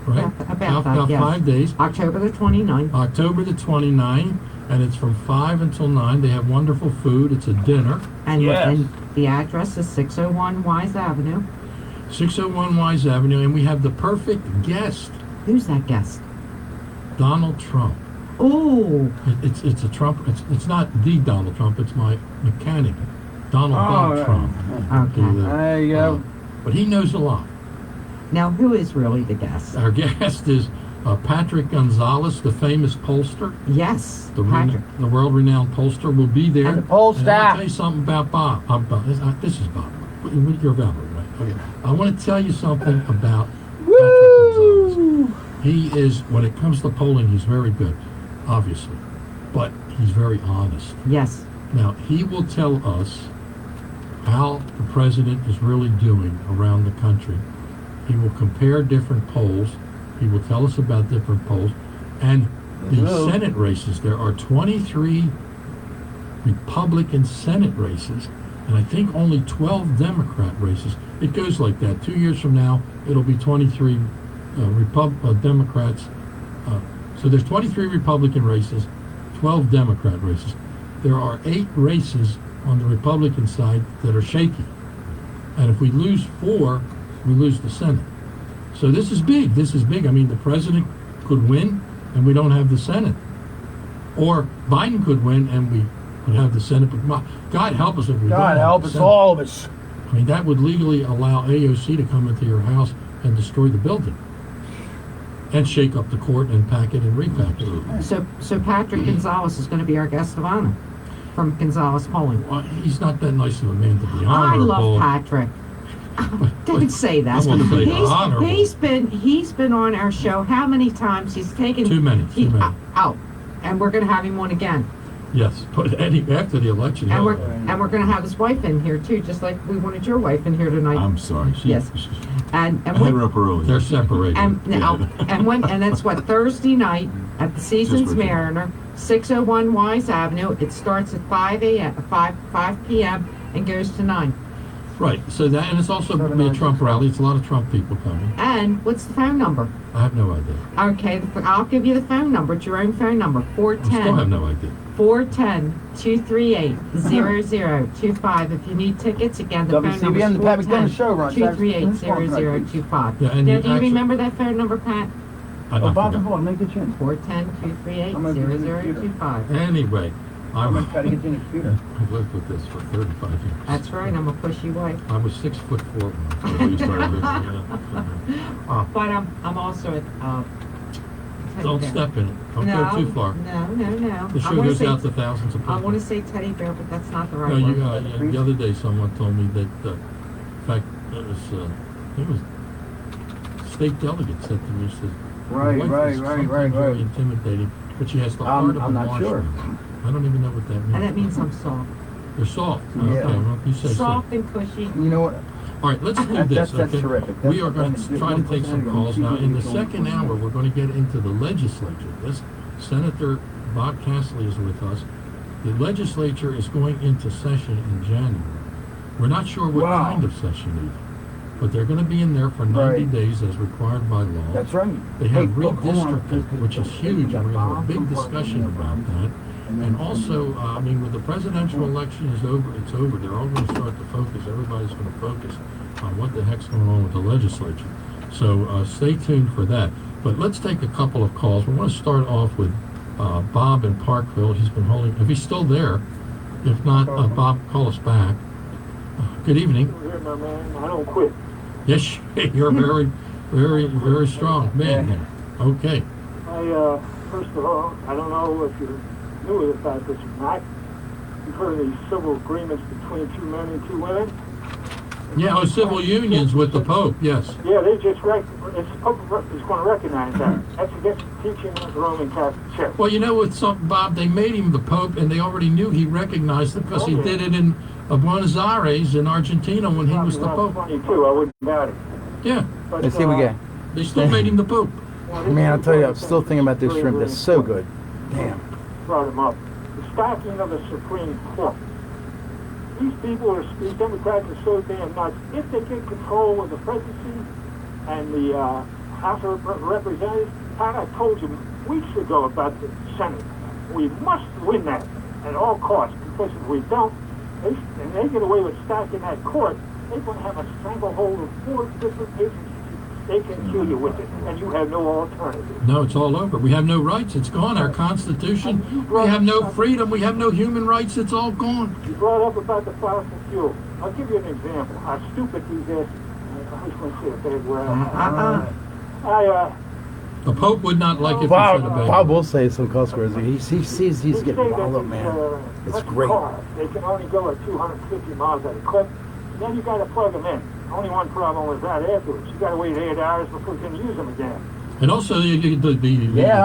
Right? About 5 days. October the 29th. October the 29th. And it's from 5 until 9. They have wonderful food. It's a dinner. And the address is 601 Wise Avenue. 601 Wise Avenue. And we have the perfect guest. Who's that guest? Donald Trump. Oh. It's a Trump. It's not the Donald Trump. It's my mechanic, Donald Trump. Okay. There you go. But he knows a lot. Now, who is really the guest? Our guest is Patrick Gonzalez, the famous pollster. Yes, the Patrick. The world-renowned pollster will be there. And the poll staff. I want to tell you something about Bob. This is Bob. You're Valerie, right? Okay. I want to tell you something about Patrick Gonzalez. He is, when it comes to polling, he's very good, obviously. But he's very honest. Yes. Now, he will tell us how the president is really doing around the country. He will compare different polls. He will tell us about different polls. And the Senate races, there are 23 Republican Senate races, and I think only 12 Democrat races. It goes like that. 2 years from now, it'll be 23 Democrats. So there's 23 Republican races, 12 Democrat races. There are 8 races on the Republican side that are shaky. And if we lose 4, we lose the Senate. So this is big. I mean, the president could win and we don't have the Senate. Or Biden could win and we would have the Senate. But God help us if we don't. God help us, all of us. I mean, that would legally allow AOC to come into your house and destroy the building. And shake up the court and pack it and repack it. So Patrick Gonzalez is going to be our guest of honor from Gonzalez Polling. Well, he's not that nice of a man to be honorable. I love Patrick. Don't say that. He's been on our show how many times? He's taken too many. Out, and we're going to have him on again. Yes, but after the election, and we're going to have his wife in here too, just like we wanted your wife in here tonight. I'm sorry. Yes. And I had her up early. They're separated. And that's what, Thursday night at the Seasons Mariner, 601 Wise Avenue. It starts at 5 p.m. and goes to 9. Right. So that, and it's also going to be a Trump rally. It's a lot of Trump people coming. And what's the phone number? I have no idea. Okay, I'll give you the phone number. It's your own phone number. 410. I still have no idea. 410-238-0025. If you need tickets, again, the phone number is 410-238-0025. Yeah, now, do you remember that phone number, Pat? Bob, hold on, make the change. 410-238-0025. Anyway, I'm going to try to get you in the computer. I've lived with this for 35 years. That's right, I'm a pushy wife. I was 6'4" when we started this. But I'm also at, Teddy Don't Bear. step in it. Don't No, go too far. No. The I show wanna goes say- out to thousands of people. I want to say teddy bear, but that's not the right No, word. the other day someone told me that, in fact, it was state delegate said to me, says, Right. Very intimidating, but she has the heart of I'm a not sure. marshmallow. I don't even know what that means. And that means I'm soft. You're soft. Yeah. Okay, well, you say so. Soft and cushy. You know what? All right, let's do this, That's okay? terrific. We are going to try to take some calls. Now, in the second hour, we're going to get into the legislature. This Senator Bob Cassilly is with us. The legislature is going into session in January. We're not sure what kind of session either, but they're going to be in there for 90 days as required by law. That's right. They have Hey, look, hold on. redistricting, which is huge, and we're going to have a big discussion about that. And also, I mean, when the presidential election is over, it's over. They're all going to start to focus. Everybody's going to focus on what the heck's going on with the legislature. So stay tuned for that. But let's take a couple of calls. We want to start off with Bob in Parkville. He's been holding, if he's still there. If not, Bob, call us back. Good evening. Here, my man. I don't quit. Yes, you're very, very strong man there. Okay. First of all, I don't know if you knew about this or not. You've heard of these civil agreements between two men and two women? Yeah, civil unions with the Pope, yes. Yeah, they just the Pope is going to recognize that. That's against the teaching of the Roman Catholic Church. Well, you know what's something, Bob? They made him the Pope, and they already knew he recognized it because he did it in Buenos Aires in Argentina when he was the Pope. Funny too, I wouldn't doubt it. Yeah. But, Let's see what we got. They still made him the Pope. Man, I'll tell you, I'm still thinking about this shrimp. That's so good. Damn. Brought him up. The stacking of the Supreme Court. These people, these Democrats are so damn nuts. If they get control of the presidency and the House of Representatives, I told you weeks ago about the Senate. We must win that at all costs, because if we don't, and they get away with stacking that court, they're going to have a stranglehold of 4 different agencies. They can kill you with it, and you have no alternative. No, it's all over. We have no rights. It's gone. Our Constitution. We have no freedom. We have no human rights. It's all gone. You brought up about the fossil fuel. I'll give you an example. How stupid these are. I was going to say a bad word. The Pope would not like it if Bob, you said a bad Bob word. will say some cuss words. He sees he's getting riled up, man. It's great. Cars, they can only go at 250 miles at a clip. Then you got to plug them in. Only one problem with that afterwards. You got to wait 8 hours before you can use them again. And also the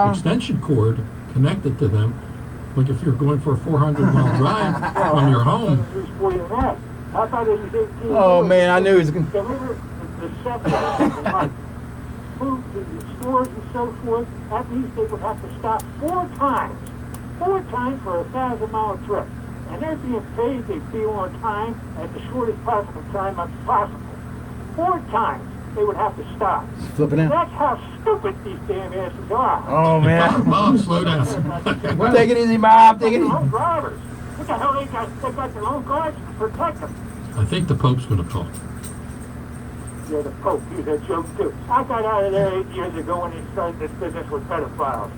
extension cord connected to them. Like if you're going for a 400-mile drive from your home. How about it? Oh, man, I knew he was going to... Deliver the separates food to the stores and so forth. That means they would have to stop 4 times. 4 times for a 1,000-mile trip. And they're being paid to be on time at the shortest possible time possible. 4 times they would have to stop. Flipping out. That's how stupid these damn asses are. Oh, man. Bob, slow down. Take it easy, Bob. Take it easy. Own drivers. What the hell they got? They got their own cars to protect them. I think the Pope's going to call. Yeah, the Pope, he's a joke too. I got out of there 8 years ago when he started this business with pedophiles.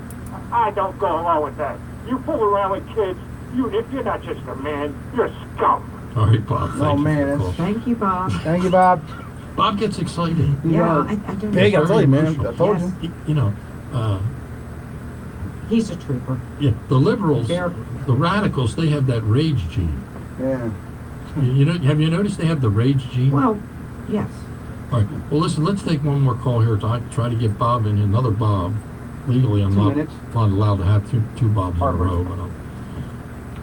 I don't go along with that. You fool around with kids, if you're not just a man, you're scum. All right, Bob. Thank you man. for the call. Thank you, Bob. Thank you, Bob. Bob gets excited. Yeah, I don't Big, I know. told you, man. I told Yes. you. You know, He's a trooper. yeah, the liberals, the radicals, they have that rage gene. Yeah. You know, have you noticed they have the rage gene? Well, yes. All right. Well, listen, let's take one more call here. I try to get Bob in, another Bob. Legally, I'm 2 not minutes. allowed to have two Bobs in a row, but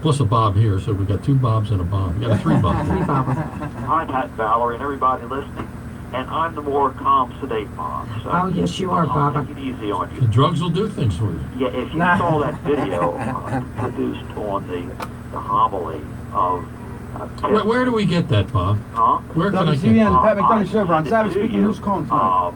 plus a Bob here, so we got 2 Bobs and a Bob. We got 3 Bobs. Hi, Pat, Valerie, and everybody listening. And I'm the more calm, sedate Bob. So Oh, yes, you are, Bob. I'll take it easy on you. The drugs will do things for you. Yeah, if you saw that video produced on the homily of... Where do we get that, Bob? Huh? Where can I get WCBN, that? Pat McDonough show, Ron Savage speaking. Who's calling tonight?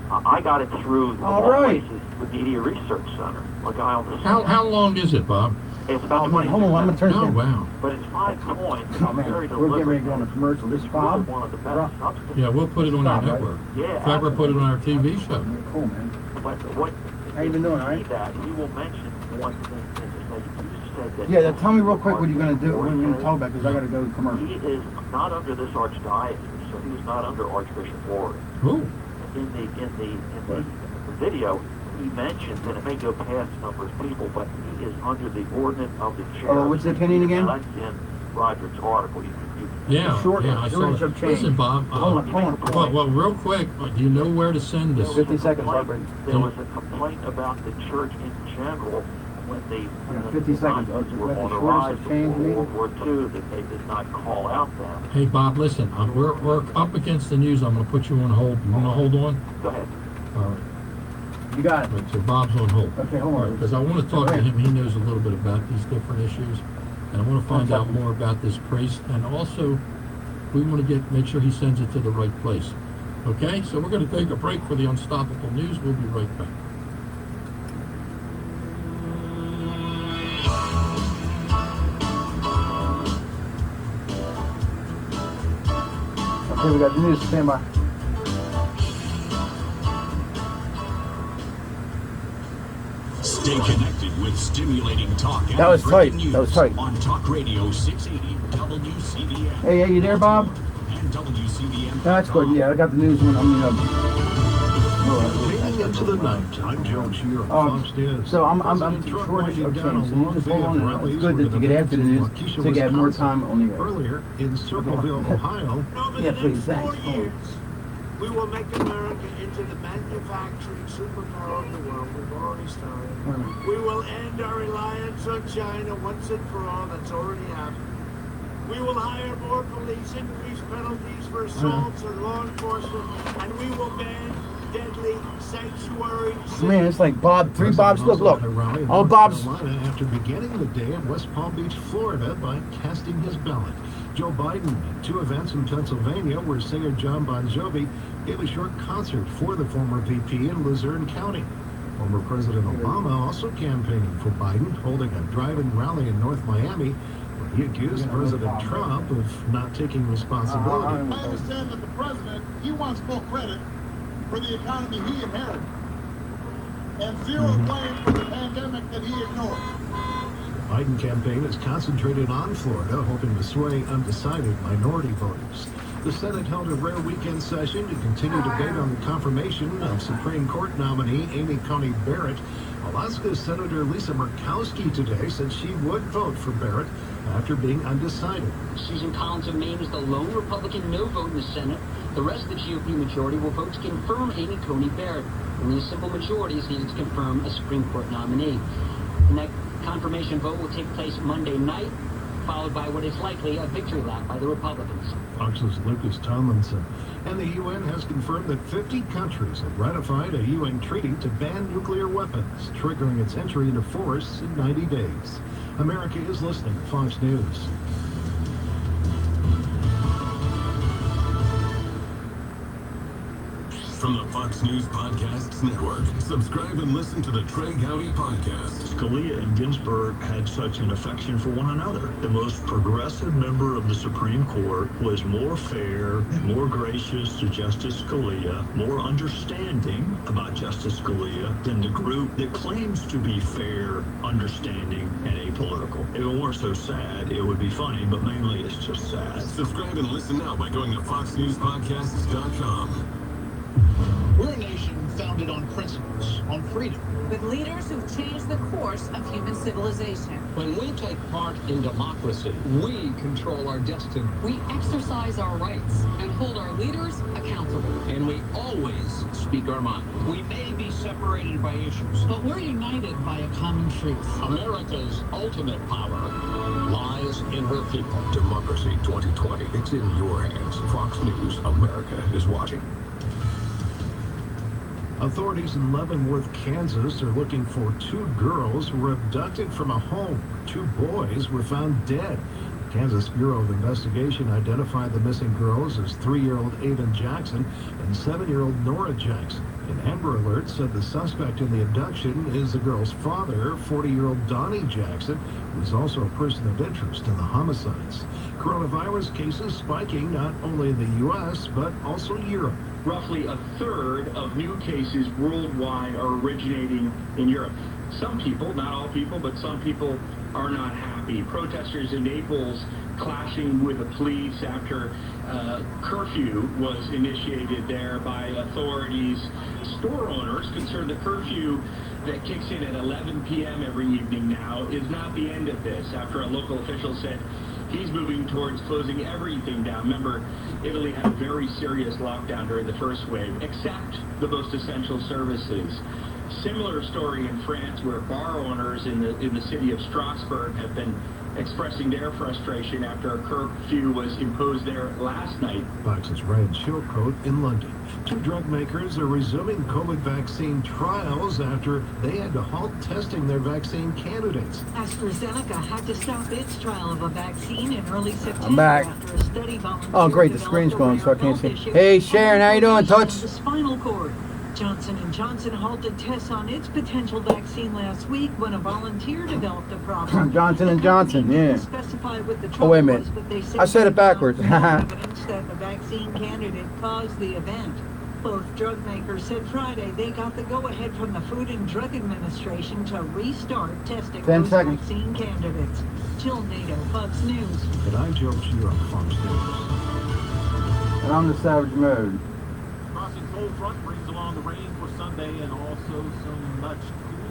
I got it through All right. places, the Media Research Center. A guy on the How long is it, Bob? It's about Hold on, I'm going to turn Oh, it wow. But it's 5 points. Oh, man. Very We're getting ready deliberate. to go on a commercial. This is It's Bob. one of the best substances. Yeah, we'll put it on our Bob, right? network. Yeah, In fact, we'll put it on our TV show. Cool, man. But what How you been doing, all right? that he will mention one thing and just make it said that. Yeah, tell me real quick what you're going to do. What you're going to talk about, because I got to go to commercial. He is not under this archdiocese, so he is not under Archbishop Warren. Who? In the video, he mentions, and it may go past a number of people, but he is under the ordinance of the church. Oh, what's the opinion again? That's in Roderick's article. Yeah, I saw shortage that. Listen, Bob. Hold on. Well, real quick, do you know where to send this? 50 seconds, There was a complaint about the church in general when the 50 seconds. were on the rise before World War II, that they did not call out them. Hey, Bob, listen. We're up against the news. I'm going to put you on hold. You want to hold on? Go ahead. All right. You got it. Right, so Bob's on hold. Okay, hold on. Because I want to talk to him. He knows a little bit about these different issues. And I want to find out more about this priest. And also, we want to make sure he sends it to the right place. Okay? So we're going to take a break for the Unstoppable News. We'll be right back. Okay, we got the news. Stand by. Stay connected with stimulating talk. That was tight. That was tight. On Talk Radio 680 WCBM. Hey, you there, Bob? And WCBM. That's good. Yeah, I got the news when Leading into the night, I'm Joe Shear of Fox News. So I'm shortage of change. So you just hold on. It's good that you get after the news so you have more time on the air. Earlier in Circleville, Ohio. Yeah, please. Thanks. We will make America into the manufacturing superpower of the world. We've already started. We will end our reliance on China once and for all. That's already happened. We will hire more police, increase penalties for assaults and law enforcement, and we will ban deadly sanctuary cities. Man, it's like Bob. Three Bobs. Look. All Bob's. After beginning the day at West Palm Beach, Florida, by casting his ballot. Joe Biden at two events in Pennsylvania where singer John Bon Jovi gave a short concert for the former VP in Luzerne County. Former President Obama also campaigning for Biden, holding a drive-in rally in North Miami where he accused President Trump of not taking responsibility. I understand that the president, he wants full credit for the economy he inherited and zero blame for the pandemic that he ignored. The Biden campaign is concentrated on Florida, hoping to sway undecided minority voters. The Senate held a rare weekend session to continue debate on the confirmation of Supreme Court nominee Amy Coney Barrett. Alaska Senator Lisa Murkowski today said she would vote for Barrett after being undecided. Susan Collins of Maine is the lone Republican no vote in the Senate. The rest of the GOP majority will vote to confirm Amy Coney Barrett. Only a simple majority is needed to confirm a Supreme Court nominee. And that confirmation vote will take place Monday night, followed by what is likely a victory lap by the Republicans. Fox's Lucas Tomlinson. And the UN has confirmed that 50 countries have ratified a UN treaty to ban nuclear weapons, triggering its entry into force in 90 days. America is listening to Fox News. From the Fox News Podcasts Network, subscribe and listen to the Trey Gowdy Podcast. Scalia and Ginsburg had such an affection for one another. The most progressive member of the Supreme Court was more fair, more gracious to Justice Scalia, more understanding about Justice Scalia than the group that claims to be fair, understanding, and apolitical. If it weren't so sad, it would be funny, but mainly it's just sad. Subscribe and listen now by going to foxnewspodcasts.com. We're a nation founded on principles, on freedom. With leaders who've changed the course of human civilization. When we take part in democracy, we control our destiny. We exercise our rights and hold our leaders accountable. And we always speak our mind. We may be separated by issues, but we're united by a common truth. America's ultimate power lies in her people. Democracy 2020. It's in your hands. Fox News. America is watching. Authorities in Leavenworth, Kansas are looking for two girls who were abducted from a home. Two boys were found dead. The Kansas Bureau of Investigation identified the missing girls as 3-year-old Avon Jackson and 7-year-old Nora Jackson. An Amber Alert said the suspect in the abduction is the girl's father, 40-year-old Donnie Jackson, who is also a person of interest in the homicides. Coronavirus cases spiking not only in the U.S., but also Europe. Roughly a third of new cases worldwide are originating in Europe. Some people, not all people, but some people are not happy. Protesters in Naples clashing with the police after curfew was initiated there by authorities. Store owners concerned the curfew that kicks in at 11 p.m. every evening now is not the end of this, after a local official said he's moving towards closing everything down. Remember, Italy had a very serious lockdown during the first wave, except the most essential services. Similar story in France, where bar owners in the city of Strasbourg have been expressing their frustration after a curfew was imposed there last night. Fox's Ryan Chilcote in London. 2 drug makers are resuming COVID vaccine trials after they had to halt testing their vaccine candidates. AstraZeneca had to stop its trial of a vaccine in early September I'm back. after a study Oh, great. The screen's going, so I can't see. Hey, Sharon, how you doing, Touch? The spinal cord. Johnson & Johnson halted tests on its potential vaccine last week when a volunteer developed a problem. Johnson & Johnson, yeah. Specify what the Oh, wait a trouble minute. was, but they I said it backwards. evidence that the vaccine candidate caused the event. Both drug makers said Friday they got the go-ahead from the Food and Drug Administration to restart testing 10 those seconds. vaccine candidates. Jill Nato, Fox News. And I'm Joe Shear on Fox News. And I'm the Savage Mode. Crossing cold front brings along the rain for Sunday and also some much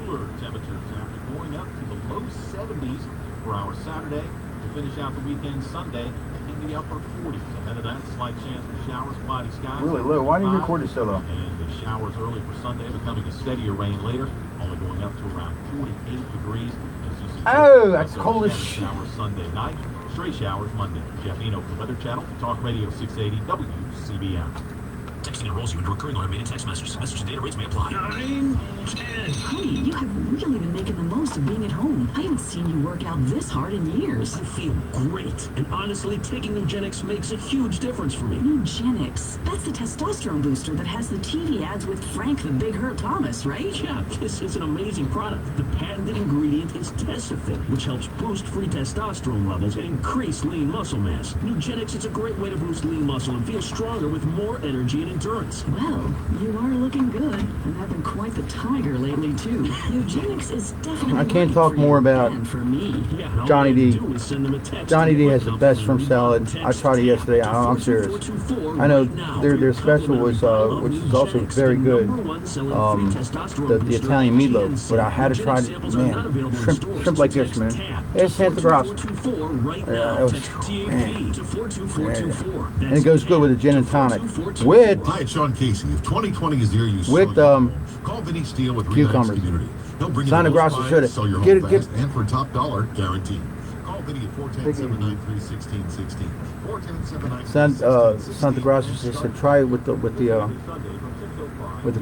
cooler temperatures after going up to the low 70s for our Saturday. To finish out the weekend Sunday in the upper 40s. Ahead of that, slight chance for showers, cloudy skies. Really low. Why do you record it so low? And the showers early for Sunday, becoming a steadier rain later, only going up to around 48 degrees. Oh, that's cold as shit. Showers Sunday night, stray showers Monday. Jeff Eno for the Weather Channel, Talk Radio 680 WCBM. Texting enrolls you in recurring automated text messages. Message and data rates may apply. 9, 10. Hey, you have really been making the most of being at home. I haven't seen you work out this hard in years. I feel great. And honestly, taking Nugenix makes a huge difference for me. Nugenix? That's the testosterone booster that has the TV ads with Frank the Big Hurt Thomas, right? Yeah, this is an amazing product. The patented ingredient is Testofen, which helps boost free testosterone levels and increase lean muscle mass. Nugenix is a great way to boost lean muscle and feel stronger with more energy and endurance. Well, you are looking good, and have been quite the tiger lately, too. Nugenix is definitely I can't talk more about for me. Johnny D. Johnny D has the best shrimp salad. I tried it yesterday. I'm serious. I know their special was, which is also very good, the Italian meatloaf. But I had to try it, man. Shrimp like this, man. It's Santa Grossa. Yeah, it was, man. And it goes good with a gin and tonic. With Hi, it's Sean Casey. If 2020 is the year you with call Vinny Steele with cucumbers. Community. He'll bring you Santa the most Grossa buys, should sell your have. home fast, and for top dollar guaranteed. Call Vinny at 410-793-1616. 410-793-1616. Santa Grossa just said try it with the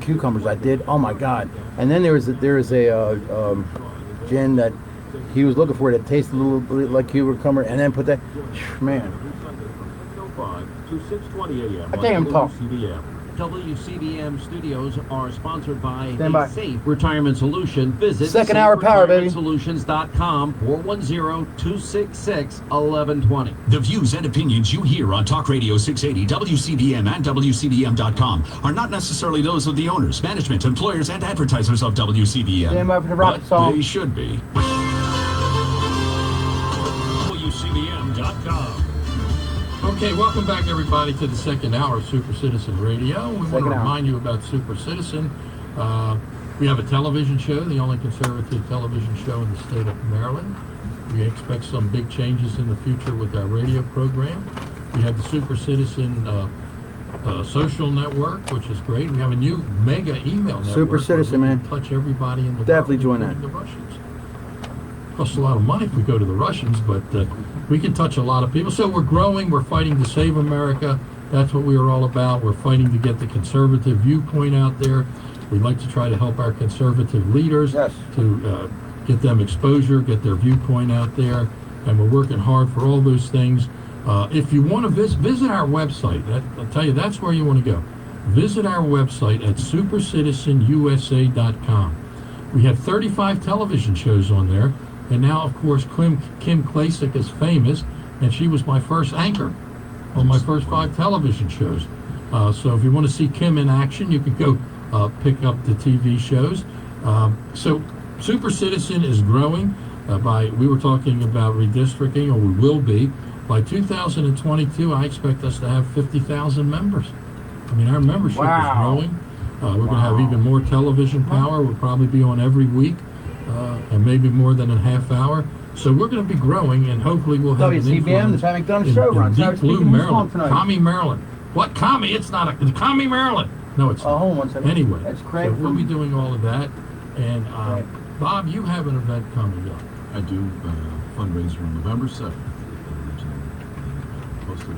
cucumbers. I did. Oh my God! And then there is a gin that he was looking for that tasted a little bit like cucumber, and then put that. Man, to 6:20 a.m. I think I'm talking. WCBM studios are sponsored by Stand by. a safe retirement solution. Visit Second hour power, baby. solutions.com 410-266-1120. The views and opinions you hear on Talk Radio 680, WCBM, and WCBM.com are not necessarily those of the owners, management, employers, and advertisers of WCBM. Stand by for the rocket But song. they should be. WCBM.com. Okay, welcome back, everybody, to the second hour of Super Citizen Radio. We want to remind you about Super Citizen. We have a television show, the only conservative television show in the state of Maryland. We expect some big changes in the future with our radio program. We have the Super Citizen social network, which is great. We have a new mega email network. Super Citizen, where we man. can touch everybody in the Definitely world, join that. including the Russians. Costs a lot of money if we go to the Russians, but we can touch a lot of people. So we're growing. We're fighting to save America. That's what we are all about. We're fighting to get the conservative viewpoint out there. We'd like to try to help our conservative leaders to get them exposure, get their viewpoint out there, and we're working hard for all those things. If you want to visit our website, I'll tell you, that's where you want to go. Visit our website at supercitizenusa.com. We have 35 television shows on there. And now, of course, Kim Klasick is famous, and she was my first anchor on my first 5 television shows. So if you want to see Kim in action, you can go pick up the TV shows. So Super Citizen is growing. We were talking about redistricting, or we will be. By 2022, I expect us to have 50,000 members. I mean, our membership is growing. We're going to have even more television power. We'll probably be on every week, and maybe more than a half hour. So we're going to be growing, and hopefully we'll have WCBM, the Pat McDonough Show runs. Deep Blue, Maryland. Commie, Maryland. What commie? It's not a Commie, Maryland. No, it's not. Hold on one second. Anyway, that's Craig. So we'll be doing all of that. And Bob, you have an event coming up. I do fundraiser on November 7th. Posted in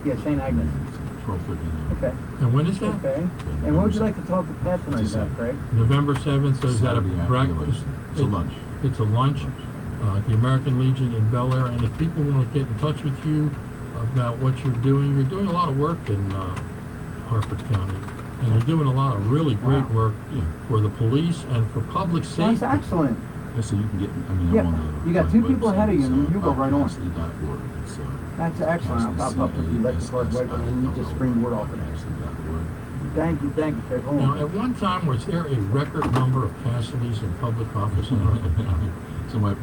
Yeah, St. Agnes. 12:59. Okay. And when is that? Okay. And what would you like to talk to Pat tonight about, Craig? November 7th. So is that a breakfast? It's a lunch. It's a lunch at the American Legion in Bel Air. And if people want to get in touch with you about what you're doing a lot of work in Harford County. And you're doing a lot of really great work for the police and for public safety. That's excellent. Yeah, so you can get, I'm on the you got two people ahead of you, and you go right on. Cassilly.org. That's excellent. I'll pop up with the electric card right when you just springboard off of that. Thank you, Craig. Now, at one time, was there a record number of Cassillys in public office in Harford County? So at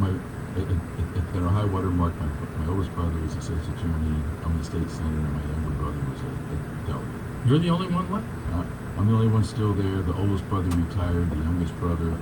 our high water mark, my oldest brother was a state's attorney. I'm the state senator, and my younger brother was a delegate. You're the only one left? I'm the only one still there. The oldest brother retired. The youngest brother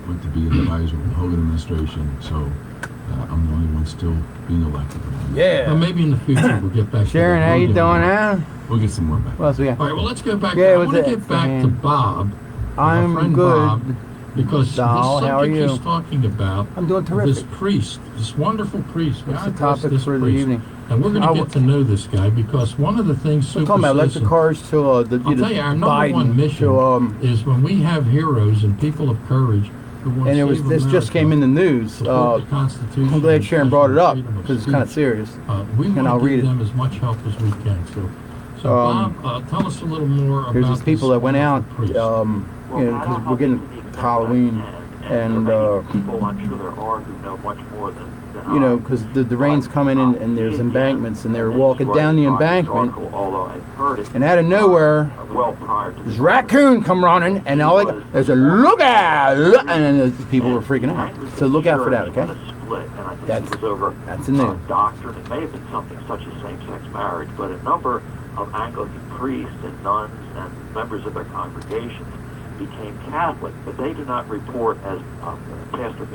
went to be an advisor in the Hogan administration. So I'm the only one still being elected. Yeah. Well, maybe in the future we'll get back Sharon, to how you doing now? We'll get some more back. What else we got? All right, well, let's go back. Yeah, I want to get back to Bob. I'm friend good. Bob, because Doll, the how are subject you? he's talking about, I'm doing terrific. this priest, this wonderful priest. What's the God bless topic this for the priest. evening? And we're going to get to know this guy, because one of the things We're talking about electric cars to I'll tell you, our number Biden, one mission to, is when we have heroes and people of courage who want to and save this just came in the news. support the Constitution. I'm glad Sharon brought it up freedom of because it's kind of speech. serious. We and want I'll to read give it. them as much help as we can. So Bob, tell us a little more There's about these people that went out, priest. because we're getting Halloween, and people, I'm sure there are, who know much more than because the rain's coming in, and there's embankments, and they're walking down the embankment, and out of nowhere, this raccoon come running, and all there's a look out, and then people were freaking out. So look out for that, okay? That's the news. Doctrine. It may have been something such as same-sex marriage, but a number of Anglican priests and nuns and members of their congregations became Catholic, but they do not report as Pastor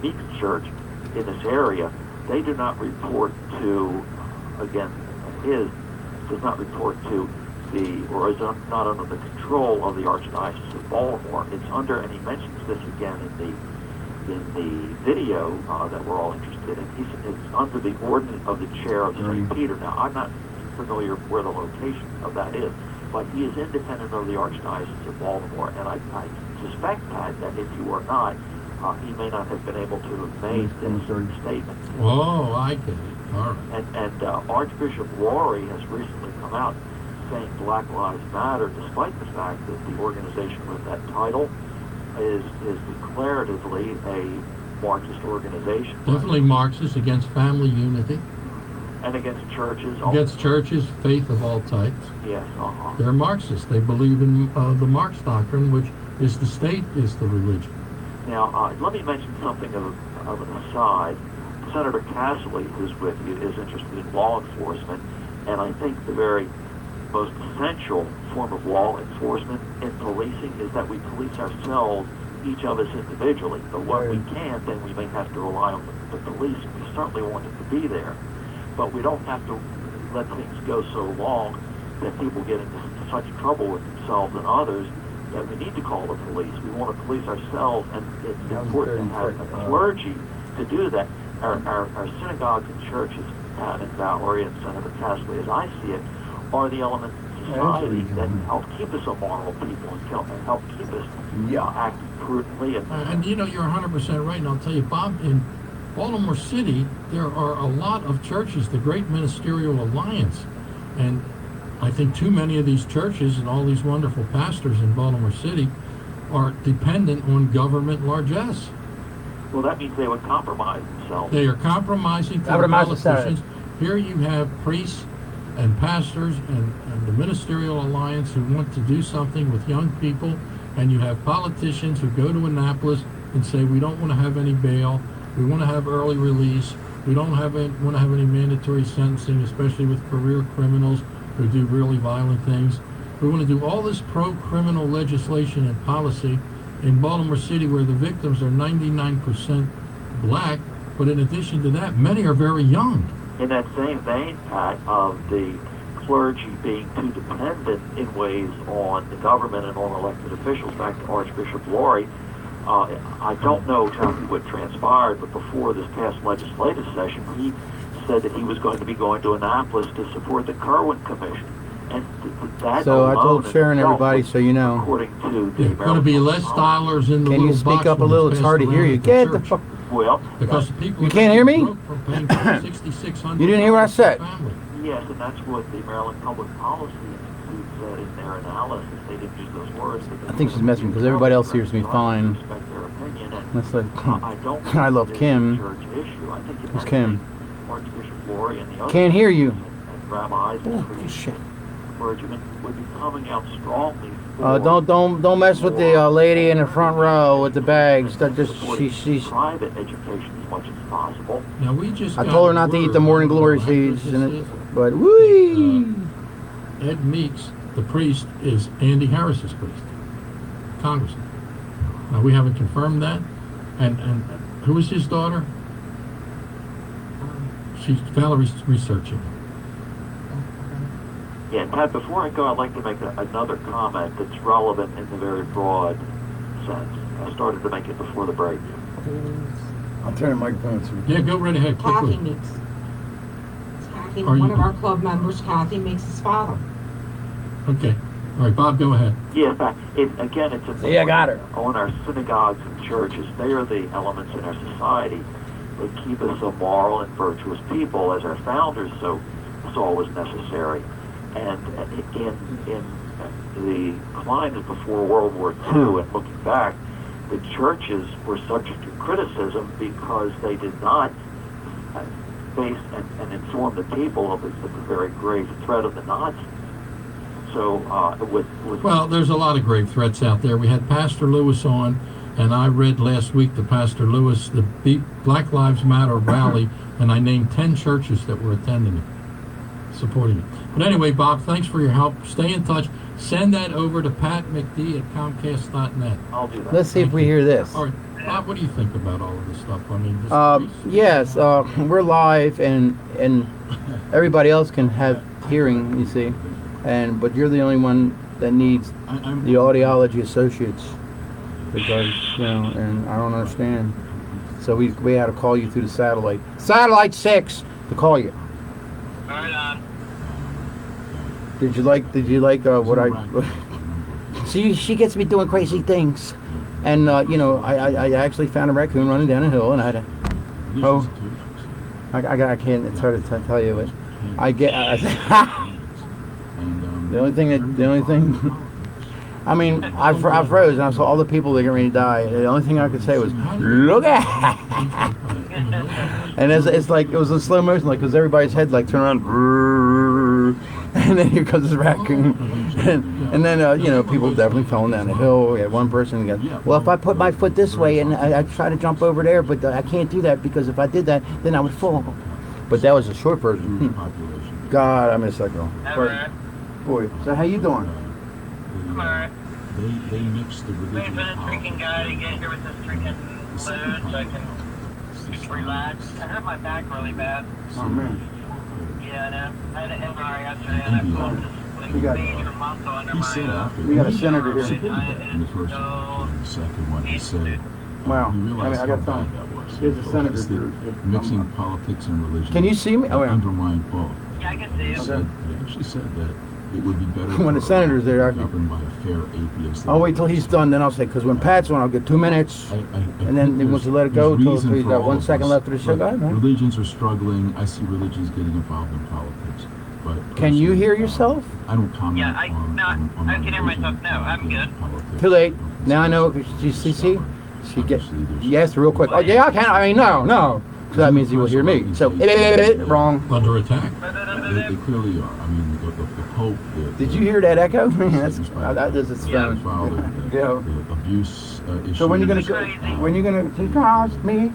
Meek's church in this area. They do not report to, again, does not report to or is not under the control of the Archdiocese of Baltimore. It's under, and he mentions this again in the video that we're all interested in. It's under the ordinance of the chair of St. Peter. Now, I'm not familiar where the location of that is, but he is independent of the Archdiocese of Baltimore, and I suspect, Pat, that if you are not, he may not have been able to have made this statement. Oh, I get it. All right. And Archbishop Rory has recently come out saying Black Lives Matter, despite the fact that the organization with that title is declaratively a Marxist organization. Definitely Marxist, against family unity. And against churches. Against churches, faith of all types. Yes, They're Marxists. They believe in the Marx doctrine, which is the state is the religion. Now, let me mention something of an aside. Senator Cassilly, who's with you, is interested in law enforcement, and I think the very most essential form of law enforcement in policing is that we police ourselves, each of us individually. But what we can't, then we may have to rely on the police. We certainly want them to be there, but we don't have to let things go so long that people get into such trouble with themselves and others that we need to call the police. We want to police ourselves, and it's important to have a clergy to do that. Our synagogues and churches, Pat and Valerie and Senator Cassilly, as I see it, are the elements of society that help keep us a moral people and help keep us acting prudently. And you're 100% right, and I'll tell you, Bob, in Baltimore City, there are a lot of churches, the Great Ministerial Alliance, and I think too many of these churches and all these wonderful pastors in Baltimore City are dependent on government largesse. Well, that means they would compromise themselves. They are compromising to the politicians. Here you have priests and pastors and the Ministerial Alliance who want to do something with young people and you have politicians who go to Annapolis and say, we don't want to have any bail, we want to have early release, we don't want to have any mandatory sentencing, especially with career criminals who do really violent things. We want to do all this pro-criminal legislation and policy in Baltimore City, where the victims are 99% black, but in addition to that, many are very young. In that same vein, Pat, of the clergy being too dependent in ways on the government and on elected officials, back to Archbishop Laurie, I don't know exactly what transpired, but before this past legislative session, he said that he was going to be going to Annapolis to support the Kirwan Commission. And that So I told Sharon, everybody, so you know. According to the There's going to be less dollars in the Can little you speak box up a when little? it's It's hard to passed hear around you. at the Get the church. fuck. Well, Because the people You can't hear me? broke from paying $6,600 You didn't hear what I said? family. yes, and that's what the Maryland Public Policy Institute said in their analysis. They didn't use those words. I think she's messing because everybody else hears me fine. Respect their opinion, and That's like, I don't I love think Kim. it's a church issue. I think it Who's has Kim? Archbishop Laurie and the other Can't hear you. and rabbis and Shit. clergymen would be coming out strongly for Don't mess with the lady in the front row with the bags. That just she's. private education as much as possible. Now we just I got told her not to eat the morning glory seeds, but whee! Ed Meeks, the priest, is Andy Harris's priest, congressman. Now we haven't confirmed that. And who is his daughter? Valerie's researching. Yeah, and Pat, before I go, I'd like to make another comment that's relevant in the very broad sense. I started to make it before the break. I'll turn the microphone to Yeah, go right ahead Kathy quickly. Meeks. Kathy, Are one you- of our club members, Kathy Meeks' father. Okay. All right, Bob, go ahead. Yeah, in fact, again, it's See, I got her. on our synagogues and churches. They are the elements in our society that keep us a moral and virtuous people, as our founders saw was necessary. And in the climate before World War II, and looking back, the churches were subject to criticism because they did not face and inform the people of the very grave threat of the Nazis. So Well, there's a lot of grave threats out there. We had Pastor Lewis on, and I read last week to Pastor Lewis the Black Lives Matter rally, and I named 10 churches that were attending it, supporting it. But anyway, Bob, thanks for your help. Stay in touch. Send that over to patmcd@comcast.net. I'll do that. Let's see if we hear this. All right, Bob, what do you think about all of this stuff? I mean, Yes, we're live, and everybody else can have hearing. You see, but you're the only one that needs the audiology associates, because and I don't understand. So we had to call you through the satellite 6 to call you. Right on. Did you like what I? See, she gets me doing crazy things, and I actually found a raccoon running down a hill, and I had to. I can't. It's hard to tell you, but I get. The only thing. I mean, I froze, and I saw all the people that were ready to die. The only thing I could say was, "Look at!" And it's like it was in slow motion, like because everybody's head like turn around, and then here comes this raccoon, and then people definitely falling down the hill. We had one person who goes, "Well, if I put my foot this way and I try to jump over there, but I can't do that because if I did that, then I would fall." But that was a short version. God, I miss that girl. Boy, so how you doing? I'm alright. They mix the religion. Waiting for this freaking guy to get here with this freaking load so I can just relax. I hurt my back really bad. Oh man. Yeah, I know. I had an MRI yesterday and I pulled this major muscle under my We got a senator here. In the first one, in the second one, he said, Wow. "You realize I how got bad some. that was." Here's a senator. It's that mixing politics and religion. Can you see me? Oh, yeah. Undermined both. Yeah, I can see you. She said that it would be better When the senator's there, I can. governed by a fair atheist. I'll wait till he's done, then I'll say, because when Pat's on, I'll get 2 minutes, and then he wants to let it go until he's got 1 second left of the show. Go ahead, man. Religions are struggling. I see religions getting involved in politics. But Can you hear yourself? I don't comment Yeah, I can hear myself now. I'm good. Too late. Now I know. You see? She gets. Yes, real quick. Oh, yeah, I can. I mean, no. So that means he will hear me. So, wrong. Under attack. they clearly are. I mean, the Pope. Did you hear that echo? That's the father, the abuse issues. So when you gonna go? When you gonna cross me?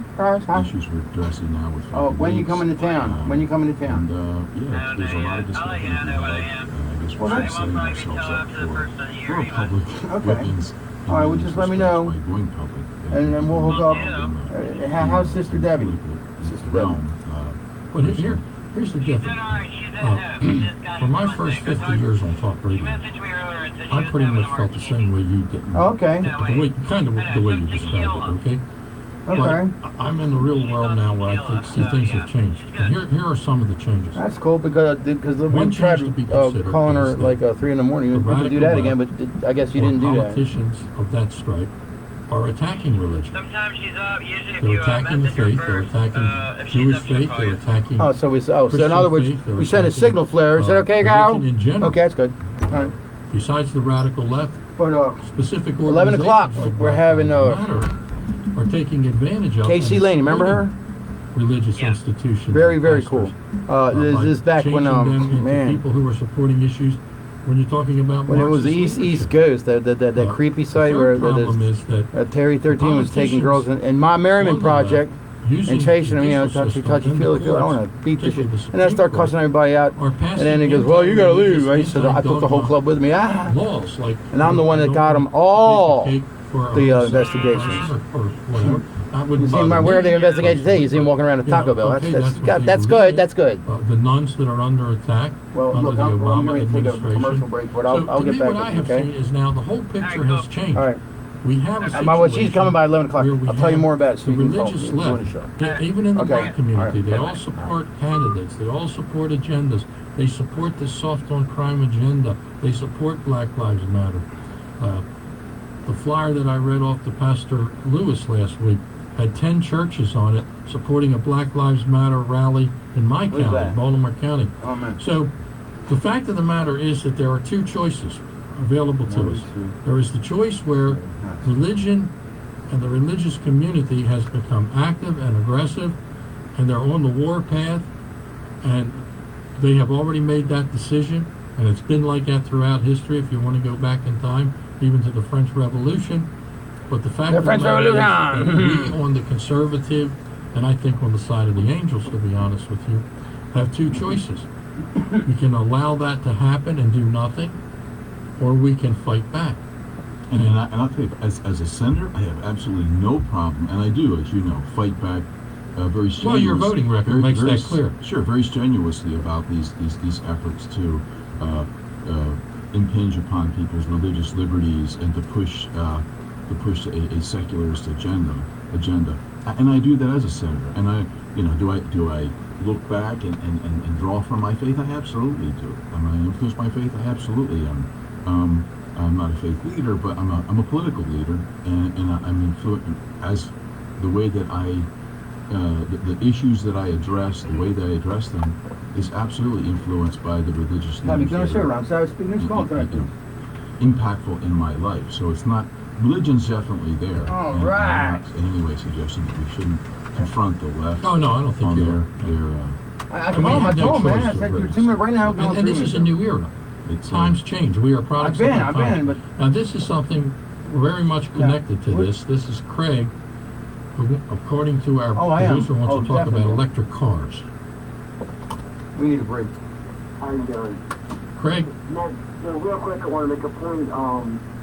Issues we're addressing now with. When you coming to town? When you coming to town? Yeah, there's a lot of discussion. I guess we're setting ourselves up for a public weapons. All right, well, just let me know. Going public. And then we'll hook up. How's Sister Debbie? Sister Debbie. Well, here's the difference. For my first 50 years on talk radio, I pretty much felt the same way you did. Okay. Kind of the way you described it, okay? Okay. But I'm in the real world now where I see things have changed. And here are some of the changes. That's cool because we tried calling her like 3 in the morning. We could do that again, but I guess you didn't do that. Politicians of that stripe are attacking religion. Sometimes she's up. Usually they're attacking the faith. They're attacking Jewish faith. They're attacking. So in other words, we sent a signal flare. Is that okay, Gal? Okay, that's good. All right. Besides the radical left, specific 11 o'clock. We're having are taking advantage of. Casey Lane, remember her? Religious institutions. Very cool. This is back when people who were supporting issues. When you're talking about when it was the East Coast, that creepy site where Terry 13 was taking girls in my Merriman Project and chasing them, touchy, feel good. I want to beat this shit. And then I start cussing everybody out. And then he goes, well, you got to leave. I said, I took the whole club with me. And I'm the one that got them all the investigations. You see him, where are the investigations today? You see him walking around at Taco Bell. That's good. That's good. The nuns that are under attack under the Obama administration. Break, but I'll get back what I have seen is now the whole picture has changed. All right. We have a situation she's coming by 11 o'clock. I'll tell you more about it. The religious left, even in the black community, they all support candidates. They all support agendas. They support the soft on crime agenda. They support Black Lives Matter. The flyer that I read off to Pastor Lewis last week had 10 churches on it supporting a Black Lives Matter rally in my county, Baltimore County. So the fact of the matter is that there are two choices available to us. There is the choice where religion and the religious community has become active and aggressive, and they're on the war path, and they have already made that decision, and it's been like that throughout history if you want to go back in time, even to the French Revolution. But the fact of the matter is that we on the conservative, and I think on the side of the angels, to be honest with you, have two choices. We can allow that to happen and do nothing, or we can fight back. And I'll tell you, as a senator, I have absolutely no problem, and I do, as you know, fight back very strenuously. Well, your voting record makes that clear. Sure, very strenuously about these efforts to impinge upon people's religious liberties and to push a secularist agenda. And I do that as a senator. And do I look back and draw from my faith? I absolutely do. Am I influenced by faith? I absolutely am. I'm not a faith leader, but I'm a political leader, and I'm influenced as the way that the issues that I address, the way that I address them, is absolutely influenced by the religious leaders impactful in my life. So it's not, religion's definitely there. All right. I'm not in any way suggesting that we shouldn't confront the left. Oh no, I don't think you are. I told him, man. I said, you're 2 minutes right now. And this is a new era. Times change. We are products of the times. But now this is something very much connected to this. This is Craig, who, according to our producer, wants to talk about electric cars. We need a break. How you doing? Craig? Real quick, I want to make a point